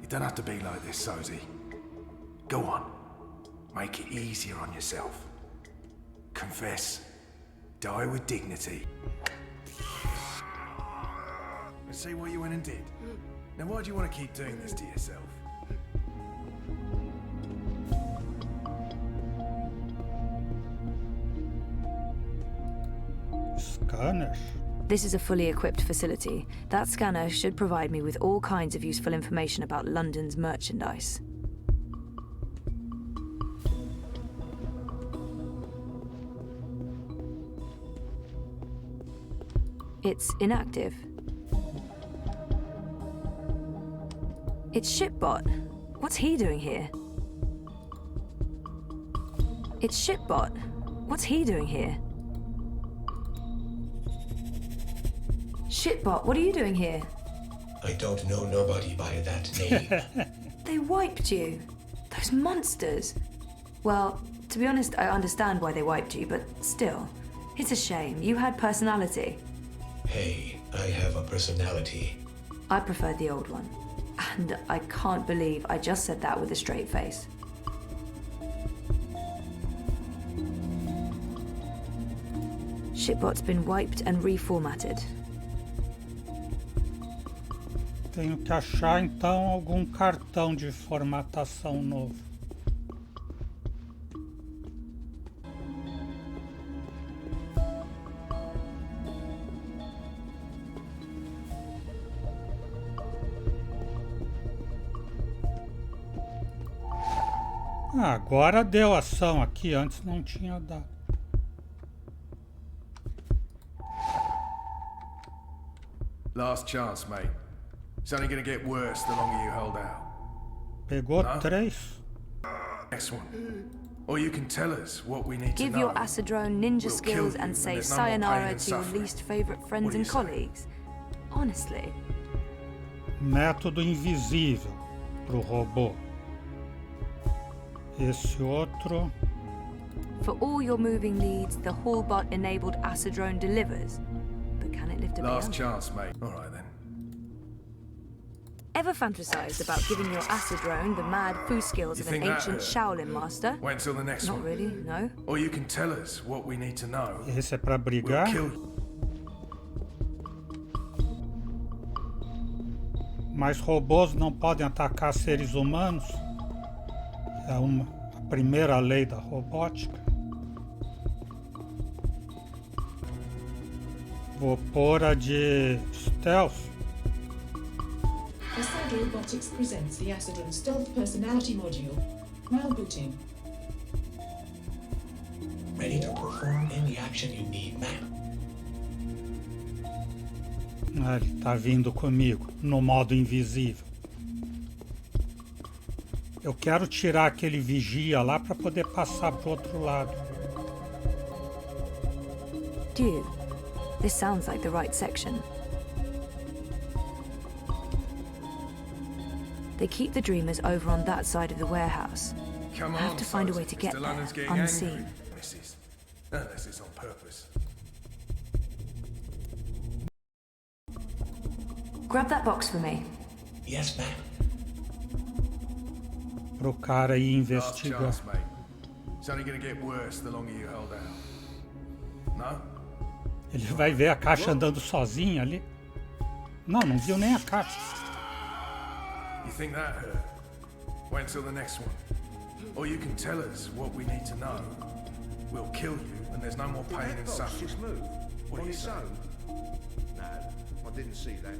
S11: You don't have to be like this, Sosie. Go on. Make it easier on yourself. Confess. Die with dignity. And see what you went and did. Now why do you want to keep doing this to yourself?
S1: Scanner.
S3: This is a fully equipped facility. That scanner should provide me with all kinds of useful information about London's merchandise. It's inactive. It's Shipbot. What's he doing here? It's Shipbot. What's he doing here? Shitbot, what are you doing here?
S12: I don't know nobody by that name.
S3: They wiped you. Those monsters. Well, to be honest, I understand why they wiped you, but still. It's a shame. You had personality.
S12: Hey, I have a personality.
S3: I preferred the old one. And I can't believe I just said that with a straight face. Shipbot's been wiped and reformatted.
S1: Tenho que achar então algum cartão de formatação novo. Agora deu ação aqui, antes não tinha dado.
S11: Last chance, mate. It's only gonna get worse the longer you hold out.
S1: Pegou
S11: Huh?
S1: 3.
S11: Next one. Or you can tell us what we need
S3: Give
S11: to know.
S3: your Acidrone ninja
S11: We'll kill
S3: skills
S11: you,
S3: and
S11: and
S3: say
S11: there's no more pain
S3: sayonara
S11: and
S3: to your
S11: suffering.
S3: least favorite friends
S11: What do you
S3: and
S11: say?
S3: colleagues. Honestly.
S1: Método invisível pro robô. Esse outro.
S3: For all your moving needs, the Hallbot-enabled Acidrone delivers. But can it lift a
S11: Last
S3: beyond?
S11: chance, mate. All right then.
S3: Ever fantasized about giving your Acidrone the mad foo skills
S11: You
S3: of an
S11: think that
S3: ancient
S11: hurt?
S3: Shaolin master?
S11: Wait until the next
S3: Not
S11: one.
S3: really, no.
S11: Or you can tell us what we need to know.
S1: Esse é pra
S11: We'll
S1: brigar.
S11: kill you.
S1: Mas robôs não podem atacar seres humanos. É a primeira lei da robótica. Vou pôr a de stealth.
S13: Asad Robotics presents the Acidron Stealth Personality Module. Now booting.
S12: Ready to perform any action you need, ma'am.
S1: Ah, ele tá vindo comigo, no modo invisível. Eu quero tirar aquele vigia lá para poder passar pro outro lado.
S3: Dude, this sounds like the right section. They keep the Dreamers over on that side of the warehouse.
S11: Come
S3: I have
S11: on,
S3: to find a way
S11: Sophie.
S3: to get
S11: Mr.
S3: there,
S11: London's getting
S3: unseen.
S11: angry. Unless it's on purpose.
S3: Grab that box for me.
S12: Yes, ma'am.
S1: Pro cara ir
S11: Last
S1: investigar.
S11: chance, mate. It's only gonna get worse the longer you hold out. No?
S1: Ele vai ver a caixa andando sozinha ali. Não, não viu nem a caixa.
S11: You think that hurt? Wait until the next one. Or you can tell us what we need to know. We'll kill you, and there's no more pain and suffering. What do you say?
S7: No, I didn't see that.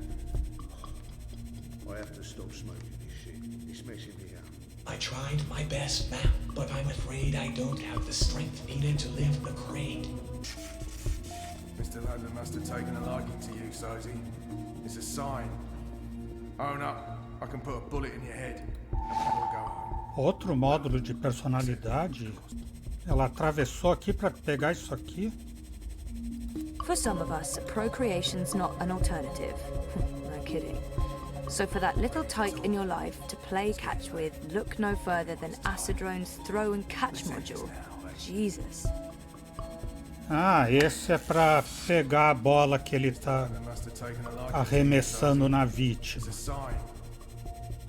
S7: I have to stop smoking this shit. It's messing me up.
S12: I tried my best, ma'am, but I'm afraid I don't have the strength needed to lift the crate.
S11: Mr. London must have taken a liking to you, Sophie. It's a sign. Own up. I can put a bullet in your head. And we'll go home.
S1: Outro módulo de personalidade. Ela atravessou aqui para pegar isso aqui.
S3: For some of us, procreation's not an alternative. No kidding. So for that little tyke in your life to play catch with, look no further than Acidron's throw and catch module. Jesus.
S1: Ah, esse é para pegar a bola que ele tá arremessando na vítima.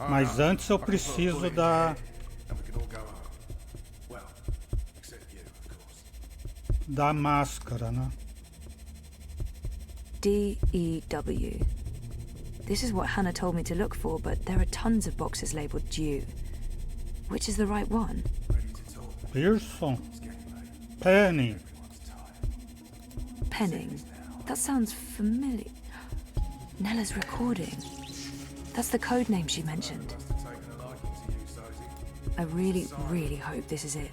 S1: Mas antes eu preciso da máscara, né?
S3: D-E-W. This is what Hannah told me to look for, but there are tons of boxes labeled due. Which is the right one?
S1: Pearson. Penning.
S3: Penning. That sounds familiar. Nella's recording. That's the code name she mentioned. I really, really hope this is it.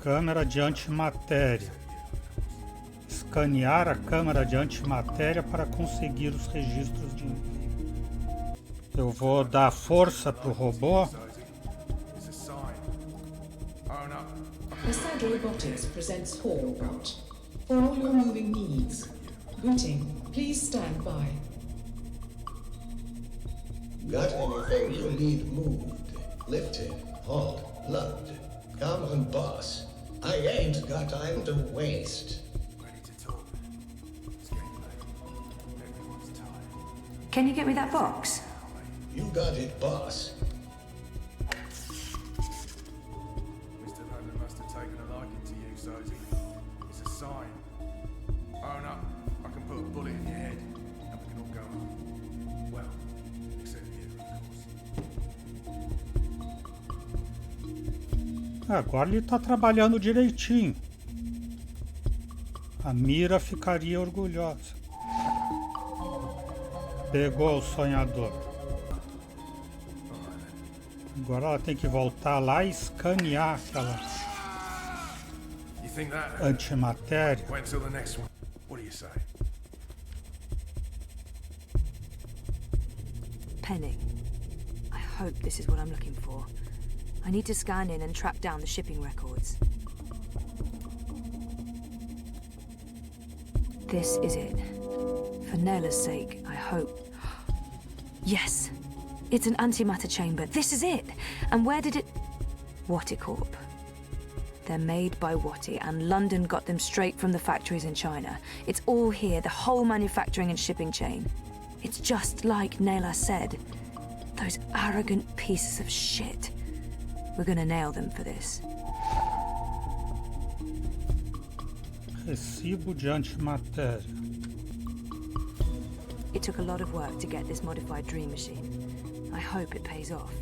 S1: Câmera de antimatéria. Escanear a câmera de antimatéria para conseguir os registros de envio. Eu vou dar força pro robô.
S13: Asad Robotics presents Hallbot. For all your moving needs. Greeting. Please stand by.
S12: Got anything you need moved, lifted, hauled, lugged? Come on, boss. I ain't got time to waste.
S3: Can you get me that box?
S12: You got it, boss.
S11: Mr. London must have taken a liking to you, Sophie. It's a sign. Own up. I can put a bullet in your head, and we can all go home. Well, except you, of course.
S1: Agora ele está trabalhando direitinho. A Mira ficaria orgulhosa. Pegou o sonhador. Agora ela tem que voltar lá e escanear aquela antimatéria.
S11: Wait until the next one. What do you say?
S3: Penning. I hope this is what I'm looking for. I need to scan in and track down the shipping records. This is it. For Nella's sake, I hope. Yes! It's an antimatter chamber. This is it! And where did it... Watticorp. They're made by Watti, and London got them straight from the factories in China. It's all here, the whole manufacturing and shipping chain. It's just like Nela said. Those arrogant pieces of shit. We're gonna nail them for this.
S1: Recibo de antimatéria.
S3: It took a lot of work to get this modified dream machine. I hope it pays off.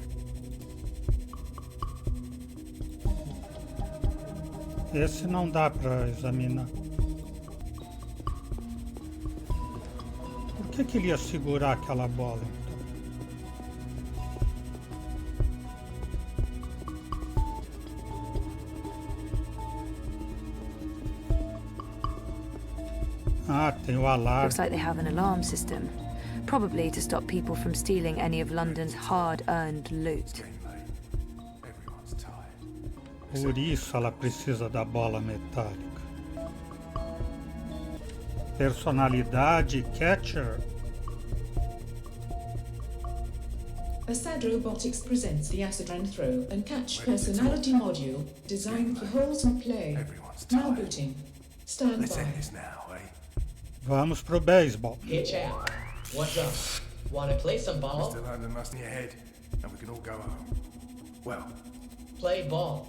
S1: Esse não dá pra examinar. Por que ele ia segurar aquela bola, então? Ah, tem o alarme.
S3: Looks like they have an alarm system. Probably to stop people from stealing any of London's hard-earned loot.
S1: Por isso ela precisa da bola metálica. Personalidade Catcher.
S13: Assad Robotics presents the Acid Run Throw and Catch personality module designed for wholesome play. Now booting. Stand
S11: Let's
S13: by.
S11: end this now, eh?
S1: Vamos pro beisebol.
S14: Here, chap. What's up? Wanna play some ball?
S11: Mr. London must need a head, and we can all go home. Well,
S14: Play ball.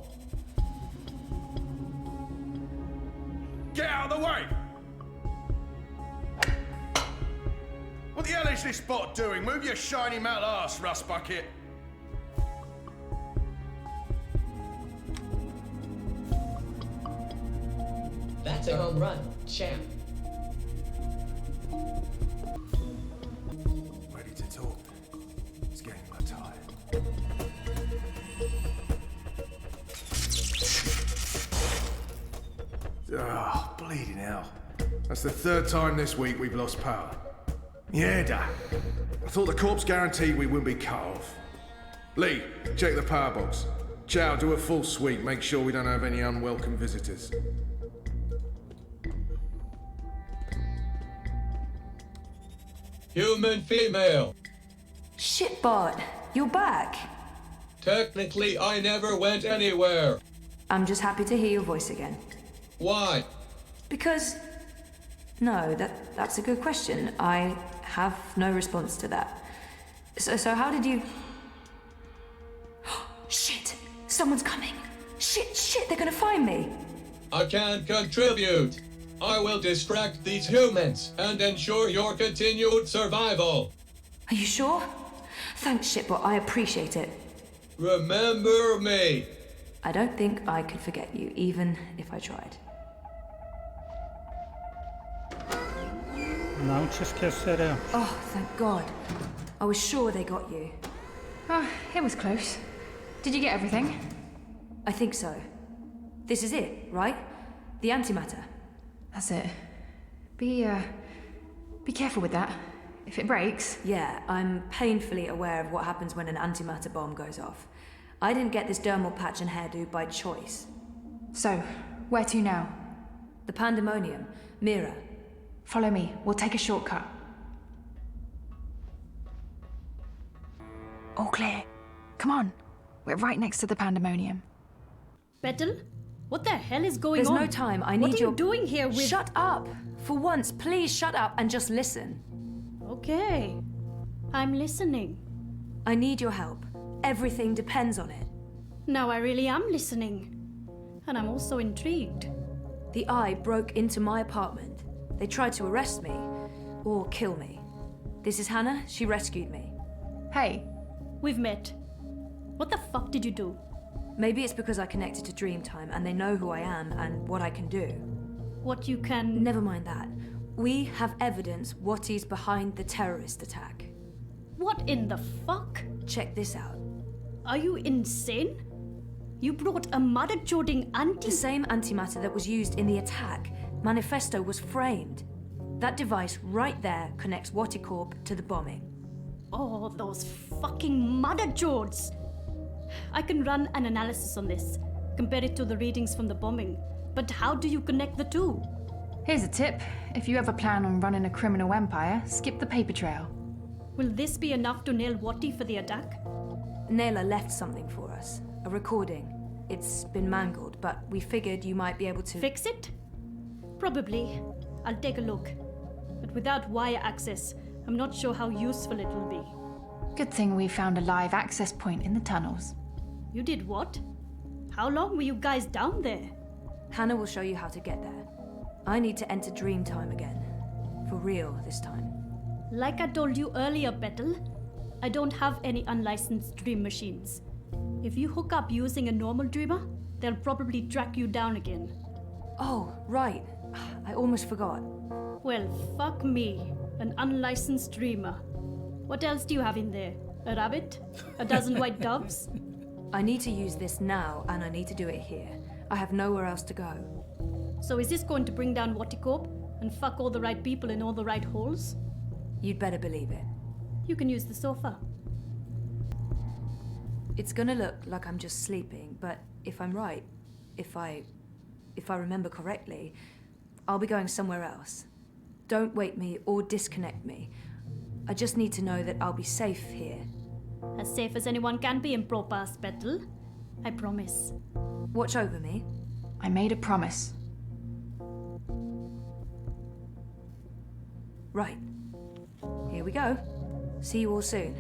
S9: Get out of the way! What the hell is this bot doing? Move your shiny metal ass, rust bucket!
S14: That's a home run, champ.
S11: ready to talk. It's getting my time. Oh, bleeding hell. That's the third time this week we've lost power. Yeah, Dad. I thought the corpse guaranteed we wouldn't be cut off. Lee, check the power box. Chow, do a full sweep. Make sure we don't have any unwelcome visitors.
S15: Human female.
S3: Shit, Bart. You're back.
S15: Technically, I never went anywhere.
S3: I'm just happy to hear your voice again.
S15: Why?
S3: Because... No, that's a good question. I have no response to that. So how did you... Shit! Someone's coming! Shit, they're gonna find me!
S15: I can't contribute. I will distract these humans and ensure your continued survival.
S3: Are you sure? Thanks, Shitbot. I appreciate it.
S15: Remember me.
S3: I don't think I could forget you, even if I tried.
S1: Não te esqueceremos.
S3: Oh, thank God. I was sure they got you.
S5: Oh, it was close. Did you get everything?
S3: I think so. This is it, right? The antimatter.
S5: That's it. Be careful with that. If it breaks...
S3: Yeah, I'm painfully aware of what happens when an antimatter bomb goes off. I didn't get this dermal patch and hairdo by choice.
S5: So, where to now?
S3: The Pandemonium. Mira.
S5: Follow me. We'll take a shortcut. All clear. Come on. We're right next to the Pandemonium.
S4: Petal? What the hell is going
S3: There's
S4: on?
S3: no time. I need
S4: What are you doing here with...
S3: Shut up! For once, please shut up and just listen.
S4: Okay. I'm listening.
S3: I need your help. Everything depends on it.
S4: Now I really am listening. And I'm also intrigued.
S3: The Eye broke into my apartment. They tried to arrest me. Or kill me. This is Hannah. She rescued me.
S5: Hey.
S4: We've met. What the fuck did you do?
S3: Maybe it's because I connected to Dreamtime and they know who I am and what I can do.
S4: What you can...
S3: Never mind that. We have evidence what is behind the terrorist attack.
S4: What in the fuck?
S3: Check this out.
S4: Are you insane? You brought a mother-joding
S3: The same antimatter that was used in the attack. Manifesto was framed. That device right there connects Waticorp to the bombing.
S4: Oh, those fucking mother-jods! I can run an analysis on this, compare it to the readings from the bombing. But how do you connect the two?
S5: Here's a tip. If you ever plan on running a criminal empire, skip the paper trail.
S4: Will this be enough to nail Wati for the attack?
S3: Naylor left something for us. A recording. It's been mangled, but we figured you might be able to...
S4: Fix it? Probably. I'll take a look. But without wire access, I'm not sure how useful it will be.
S5: Good thing we found a live access point in the tunnels.
S4: You did what? How long were you guys down there?
S3: Hannah will show you how to get there. I need to enter Dreamtime again. For real this time.
S4: Like I told you earlier, Petal, I don't have any unlicensed dream machines. If you hook up using a normal dreamer, they'll probably track you down again.
S3: Oh, right. I almost forgot.
S4: Well, fuck me. An unlicensed dreamer. What else do you have in there? A rabbit? A dozen white doves?
S3: I need to use this now, and I need to do it here. I have nowhere else to go.
S4: So is this going to bring down Watticorp and fuck all the right people in all the right holes?
S3: You'd better believe it.
S4: You can use the sofa.
S3: It's gonna look like I'm just sleeping, but if I'm right, if I remember correctly, I'll be going somewhere else. Don't wake me or disconnect me. I just need to know that I'll be safe here.
S4: As safe as anyone can be in proper hospital. I promise.
S3: Watch over me.
S5: I made a promise.
S3: Right. Here we go. See you all soon.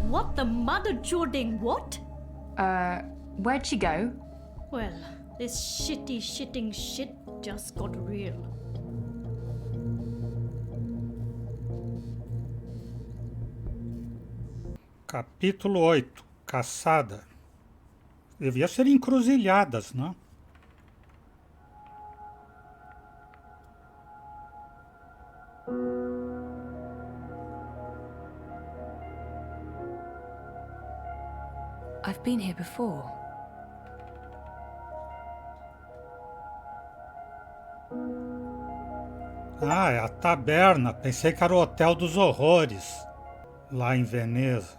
S4: What the mother jording what?
S5: Where'd she go?
S4: Well, this shitting shit just got real.
S1: Capítulo 8. Caçada. Devia ser encruzilhadas, não?
S3: I've been here before.
S1: Ah, é a taberna. Pensei que era o Hotel dos Horrores, lá em Veneza.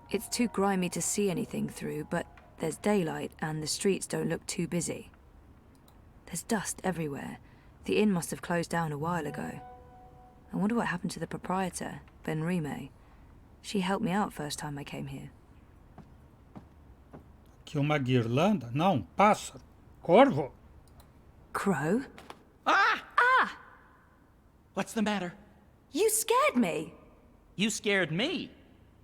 S3: It's too grimy to see anything through, but there's daylight and the streets don't look too busy. There's dust everywhere. The inn must have closed down a while ago. I wonder what happened to the proprietor, Ben Rime. She helped me out first time I came here.
S1: Aqui uma guirlanda? Não, pássaro. Corvo.
S3: Crow?
S8: Ah!
S3: Ah!
S8: What's the matter?
S3: You scared me!
S8: You scared me.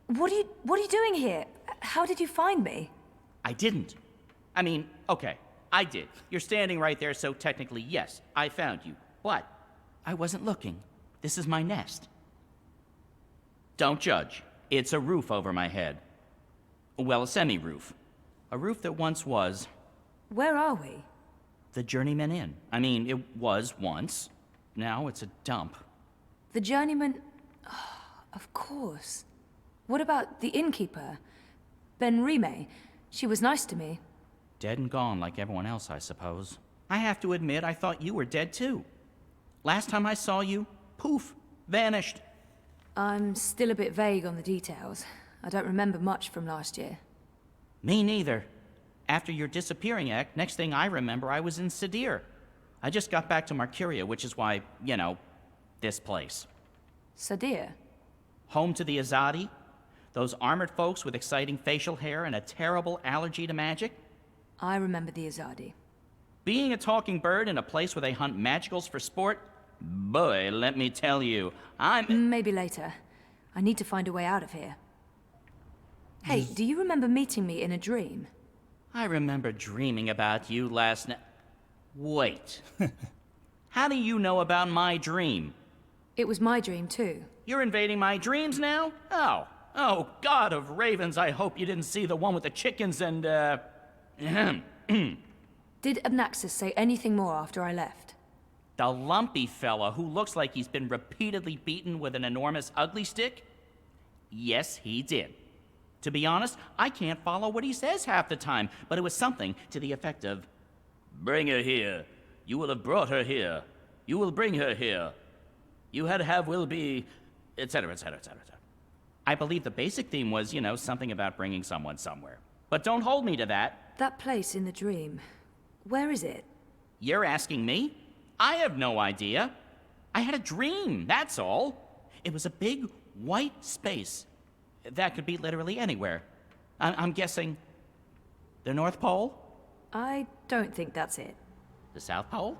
S3: What are you doing here? How did you find me?
S8: I didn't. I mean, okay, I did. You're standing right there, so technically, yes, I found you. But I wasn't looking. This is my nest. Don't judge. It's a roof over my head. Well, a semi-roof. A roof that once was...
S3: Where are we?
S8: The Journeyman Inn. I mean, it was once. Now it's a dump.
S3: The Journeyman... Oh, of course. What about the innkeeper? Ben Rime. She was nice to me.
S8: Dead and gone like everyone else, I suppose. I have to admit, I thought you were dead too. Last time I saw you, poof, vanished.
S3: I'm still a bit vague on the details. I don't remember much from last year.
S8: Me neither. After your disappearing act, next thing I remember, I was in Sadir. I just got back to Marcuria, which is why, you know, this place.
S3: Sadir?
S8: Home to the Azadi? Those armored folks with exciting facial hair and a terrible allergy to magic?
S3: I remember the Azadi.
S8: Being a talking bird in a place where they hunt magicals for sport? Boy, let me tell you, I'm...
S3: Maybe later. I need to find a way out of here. Hey, do you remember meeting me in a dream?
S8: I remember dreaming about you last night. Wait. How do you know about my dream?
S3: It was my dream, too.
S8: You're invading my dreams now? Oh, God of ravens, I hope you didn't see the one with the chickens and,
S3: Did Abnaxis say anything more after I left?
S8: The lumpy fella who looks like he's been repeatedly beaten with an enormous ugly stick? Yes, he did. To be honest, I can't follow what he says half the time, but it was something to the effect of, "Bring her here. You will have brought her here. You will bring her here. You had have will be," etc., etc., etc., etc. I believe the basic theme was, you know, something about bringing someone somewhere. But don't hold me to that.
S3: That place in the dream, where is it?
S8: You're asking me? I have no idea. I had a dream, that's all. It was a big, white space. That could be literally anywhere. I'm guessing the North Pole?
S3: I don't think that's it.
S8: The South Pole?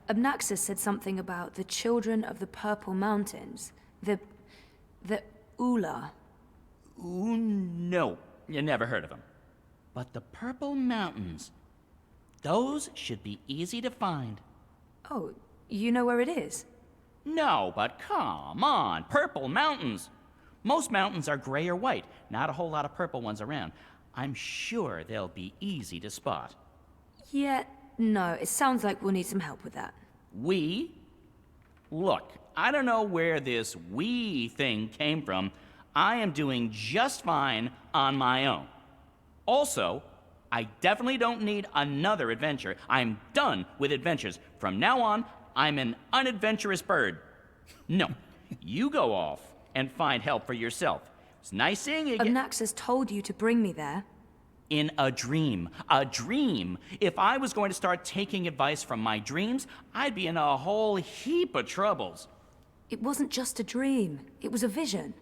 S3: Abnaxis said something about the children of the Purple Mountains. The Ula.
S8: Ooh, no. You never heard of them. But the Purple Mountains, those should be easy to find.
S3: Oh, you know where it is?
S8: No, but come on, Purple Mountains. Most mountains are gray or white, not a whole lot of purple ones around. I'm sure they'll be easy to spot.
S3: Yeah, no, it sounds like we'll need some help with that.
S8: We? Look, I don't know where this we thing came from. I am doing just fine on my own. Also, I definitely don't need another adventure. I'm done with adventures. From now on, I'm an unadventurous bird. No, you go off and find help for yourself. It's nice seeing you again.
S3: Naxxas told you to bring me there.
S8: In a dream. A dream. If I was going to start taking advice from my dreams, I'd be in a whole heap of troubles.
S3: It wasn't just a dream. It was a vision.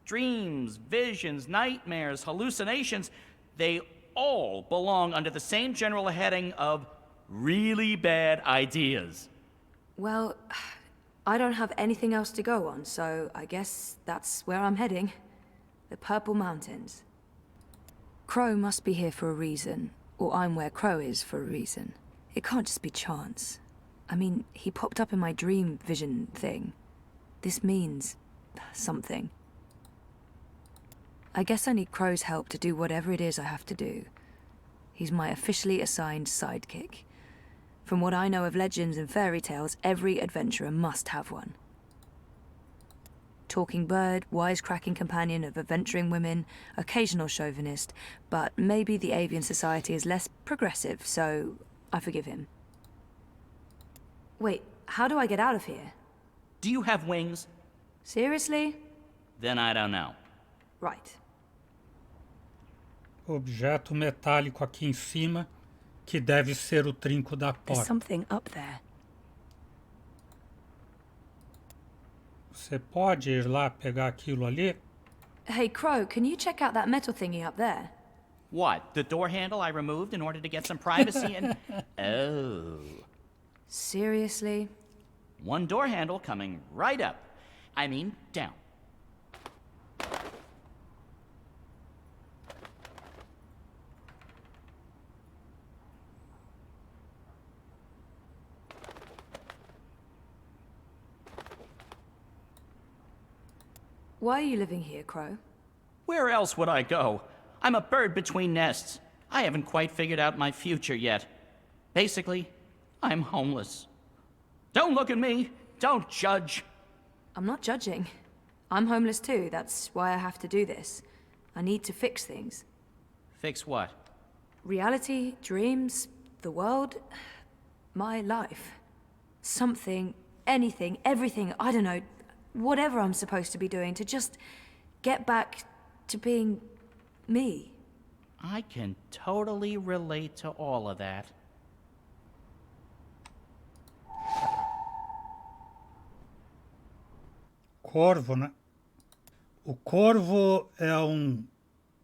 S8: Dreams, visions, nightmares, hallucinations, they all belong under the same general heading of really bad ideas.
S3: Well, I don't have anything else to go on, so I guess that's where I'm heading. The Purple Mountains. Crow must be here for a reason, or I'm where Crow is for a reason. It can't just be chance. I mean, he popped up in my dream vision thing. This means something. I guess I need Crow's help to do whatever it is I have to do. He's my officially assigned sidekick. From what I know of legends and fairy tales, every adventurer must have one. Talking bird, wisecracking companion of adventuring women, occasional chauvinist, but maybe the avian society is less progressive, so I forgive him. Wait, how do I get out of here?
S8: Do you have wings?
S3: Seriously?
S8: Then I don't know.
S3: Right.
S1: Objeto metálico aqui em cima, que deve ser o trinco da
S3: There's
S1: porta.
S3: something up there.
S1: Você pode ir lá pegar aquilo ali?
S3: Hey, Crow, can you check out that metal thingy up there?
S8: What, the door handle I removed in order to get some privacy and... Oh.
S3: Seriously?
S8: One door handle coming right up. I mean, down.
S3: Why are you living here, Crow?
S8: Where else would I go? I'm a bird between nests. I haven't quite figured out my future yet. Basically, I'm homeless. Don't look at me. Don't judge.
S3: I'm not judging. I'm homeless too. That's why I have to do this. I need to fix things.
S8: Fix what?
S3: Reality, dreams, the world, my life. Something, anything, everything, I don't know, whatever I'm supposed to be doing to just get back to being me.
S8: I can totally relate to all of that.
S1: Corvo, né? O corvo é um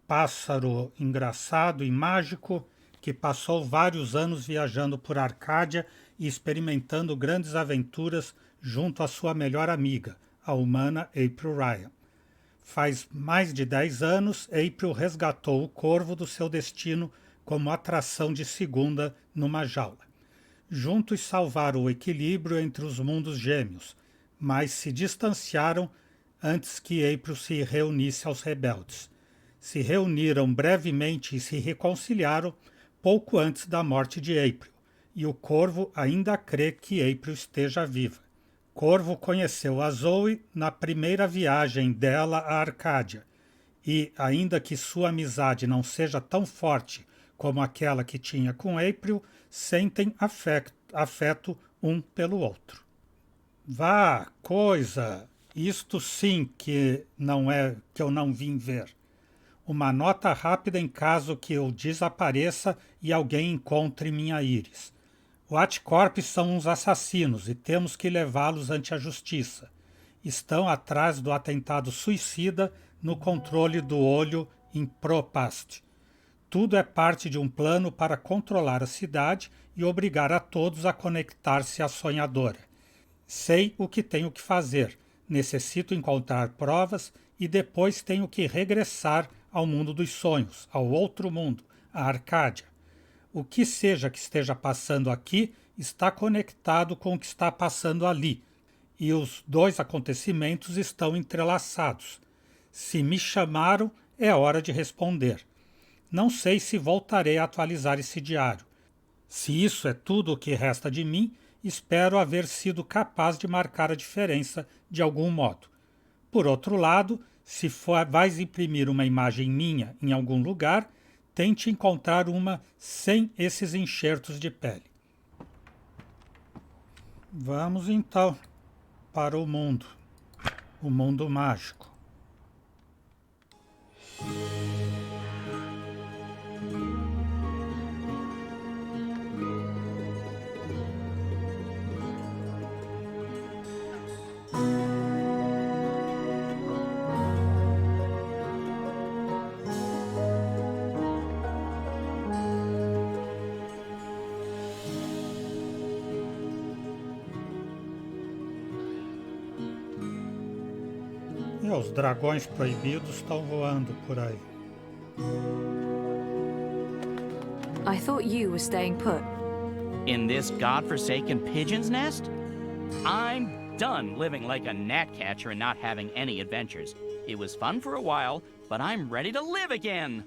S1: pássaro engraçado e mágico que passou vários anos viajando por Arcádia e experimentando grandes aventuras junto à sua melhor amiga, a humana April Ryan. Faz mais de 10 anos, April resgatou o corvo do seu destino como atração de segunda numa jaula. Juntos salvaram o equilíbrio entre os mundos gêmeos, mas se distanciaram antes que April se reunisse aos rebeldes. Se reuniram brevemente e se reconciliaram pouco antes da morte de April, e o corvo ainda crê que April esteja viva. Corvo conheceu a Zoe na primeira viagem dela à Arcádia, e, ainda que sua amizade não seja tão forte como aquela que tinha com April, sentem afeto um pelo outro. Vá, coisa, isto sim que não é que eu não vim ver. Uma nota rápida em caso que eu desapareça e alguém encontre minha íris. O Atcorp são uns assassinos e temos que levá-los ante a justiça. Estão atrás do atentado suicida no controle do olho em Propast. Tudo é parte de um plano para controlar a cidade e obrigar a todos a conectar-se à sonhadora. Sei o que tenho que fazer, necessito encontrar provas e depois tenho que regressar ao mundo dos sonhos, ao outro mundo, a Arcádia. O que seja que esteja passando aqui está conectado com o que está passando ali, e os dois acontecimentos estão entrelaçados. Se me chamaram, é hora de responder. Não sei se voltarei a atualizar esse diário. Se isso é tudo o que resta de mim, espero haver sido capaz de marcar a diferença de algum modo. Por outro lado, se vais imprimir uma imagem minha em algum lugar, tente encontrar uma sem esses enxertos de pele. Vamos então para o mundo mágico. E os dragões proibidos estão voando por aí.
S3: I thought you were staying put.
S8: In this godforsaken pigeon's nest? I'm done living like a gnatcatcher and not having any adventures. It was fun for a while, but I'm ready to live again.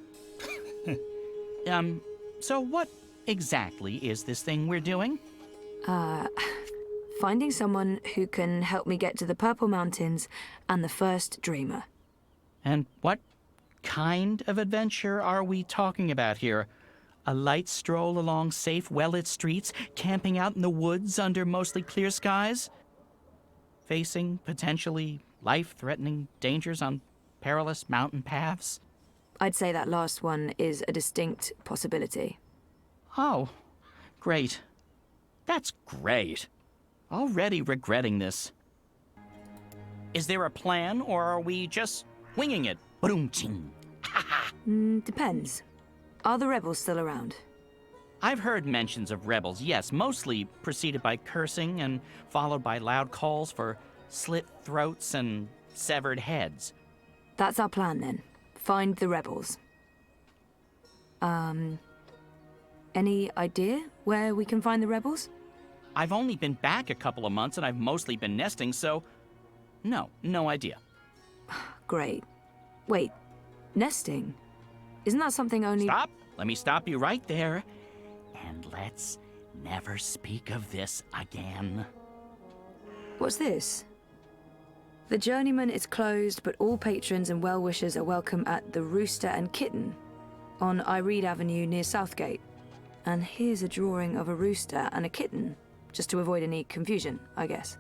S8: So what exactly is this thing we're doing?
S3: Finding someone who can help me get to the Purple Mountains and the first dreamer.
S8: And what kind of adventure are we talking about here? A light stroll along safe, well-lit streets, camping out in the woods under mostly clear skies? Facing potentially life-threatening dangers on perilous mountain paths?
S3: I'd say that last one is a distinct possibility.
S8: Oh, great. That's great. Already regretting this. Is there a plan, or are we just winging it? Boom-ching.
S3: Depends. Are the rebels still around?
S8: I've heard mentions of rebels, yes, mostly preceded by cursing and followed by loud calls for slit throats and severed heads.
S3: That's our plan, then. Find the rebels. Any idea where we can find the rebels?
S8: I've only been back a couple of months and I've mostly been nesting, so no idea.
S3: Great. Wait, nesting? Isn't that something only—
S8: Stop! Let me stop you right there. And let's never speak of this again.
S3: What's this? The Journeyman is closed, but all patrons and well-wishers are welcome at the Rooster and Kitten on Iread Avenue near Southgate. And here's a drawing of a rooster and a kitten, just to avoid any confusion, I guess.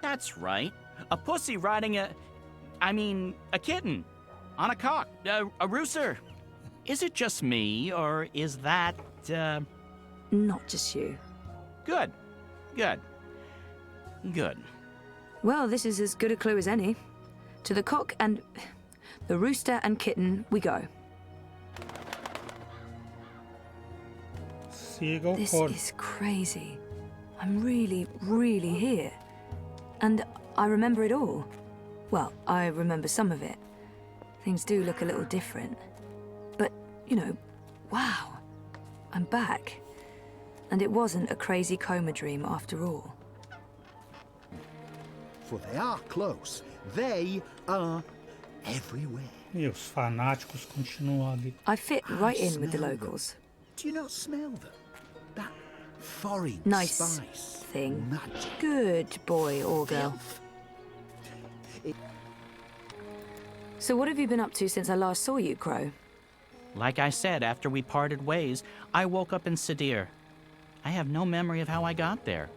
S8: That's right. A pussy riding a kitten. On a cock. A rooster. Is it just me, or is that,
S3: Not just you.
S8: Good.
S3: Well, this is as good a clue as any. To the cock and the rooster and kitten we go. This is crazy. I'm really here. And I remember it all. Well, I remember some of it. Things do look a little different. But, wow. I'm back. And it wasn't a crazy coma dream after all.
S16: For they are close. They are everywhere.
S1: E os fanáticos continuam ali.
S3: I fit right in with the locals.
S16: Do you not smell them? That foreign
S3: Nice
S16: spice.
S3: thing.
S16: Magic.
S3: Good boy or girl. So what have you been up to since I last saw you, Crow?
S8: Like I said, after we parted ways, I woke up in Sadir. I have no memory of how I got there.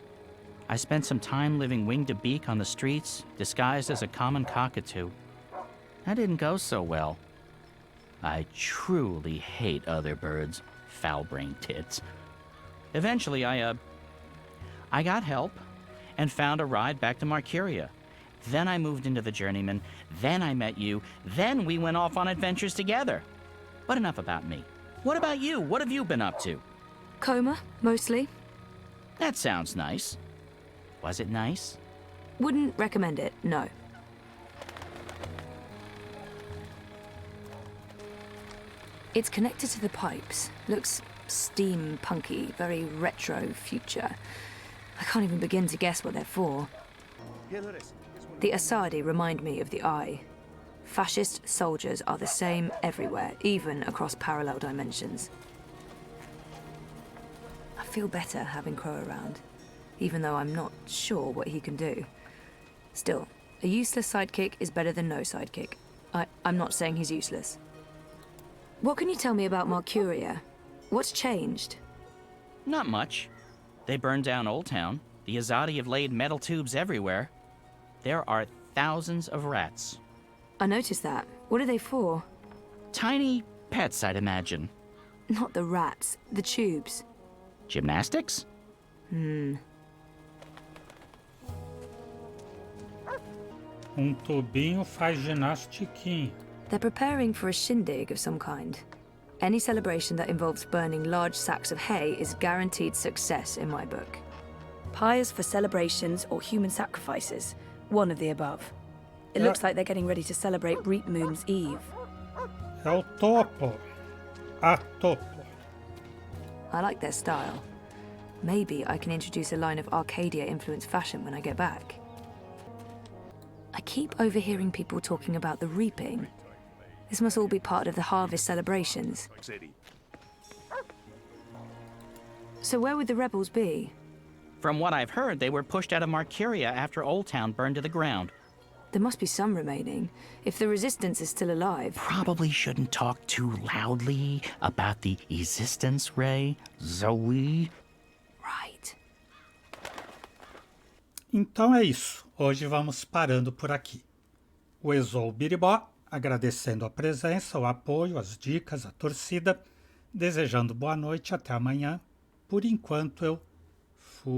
S8: I spent some time living wing to beak on the streets, disguised as a common cockatoo. That didn't go so well. I truly hate other birds, foul-brained tits. Eventually, I got help and found a ride back to Marcuria. Then I moved into the Journeyman, then I met you, then we went off on adventures together. But enough about me. What about you? What have you been up to?
S3: Coma, mostly.
S8: That sounds nice. Was it nice?
S3: Wouldn't recommend it, no. It's connected to the pipes. Looks steampunky, very retro future. I can't even begin to guess what they're for. The Asadi remind me of the Eye. Fascist soldiers are the same everywhere, even across parallel dimensions. I feel better having Crow around, even though I'm not sure what he can do. Still, a useless sidekick is better than no sidekick. I'm not saying he's useless. What can you tell me about Mercuria? What's changed?
S8: Not much. They burned down Old Town. The Azadi have laid metal tubes everywhere. There are thousands of rats.
S3: I noticed that. What are they for?
S8: Tiny pets, I'd imagine.
S3: Not the rats, the tubes.
S8: Gymnastics?
S1: Tubinho faz ginastiquinha.
S3: They're preparing for a shindig of some kind. Any celebration that involves burning large sacks of hay is guaranteed success in my book. Pyres for celebrations or human sacrifices, one of the above. It looks like they're getting ready to celebrate Reap Moon's Eve.
S1: É o topo. A topo.
S3: I like their style. Maybe I can introduce a line of Arcadia-influenced fashion when I get back. I keep overhearing people talking about the reaping. This must all be part of the harvest celebrations. So where would the rebels be?
S8: From what I've heard, they were pushed out of Mercuria after Old Town burned to the ground.
S3: There must be some remaining, if the resistance is still alive.
S8: Probably shouldn't talk too loudly about the resistance, Ray. Zoe.
S3: Right.
S1: Então é isso. Hoje vamos parando por aqui. O Exou Biribó, agradecendo a presença, o apoio, as dicas, a torcida, desejando boa noite, até amanhã. Por enquanto eu fui.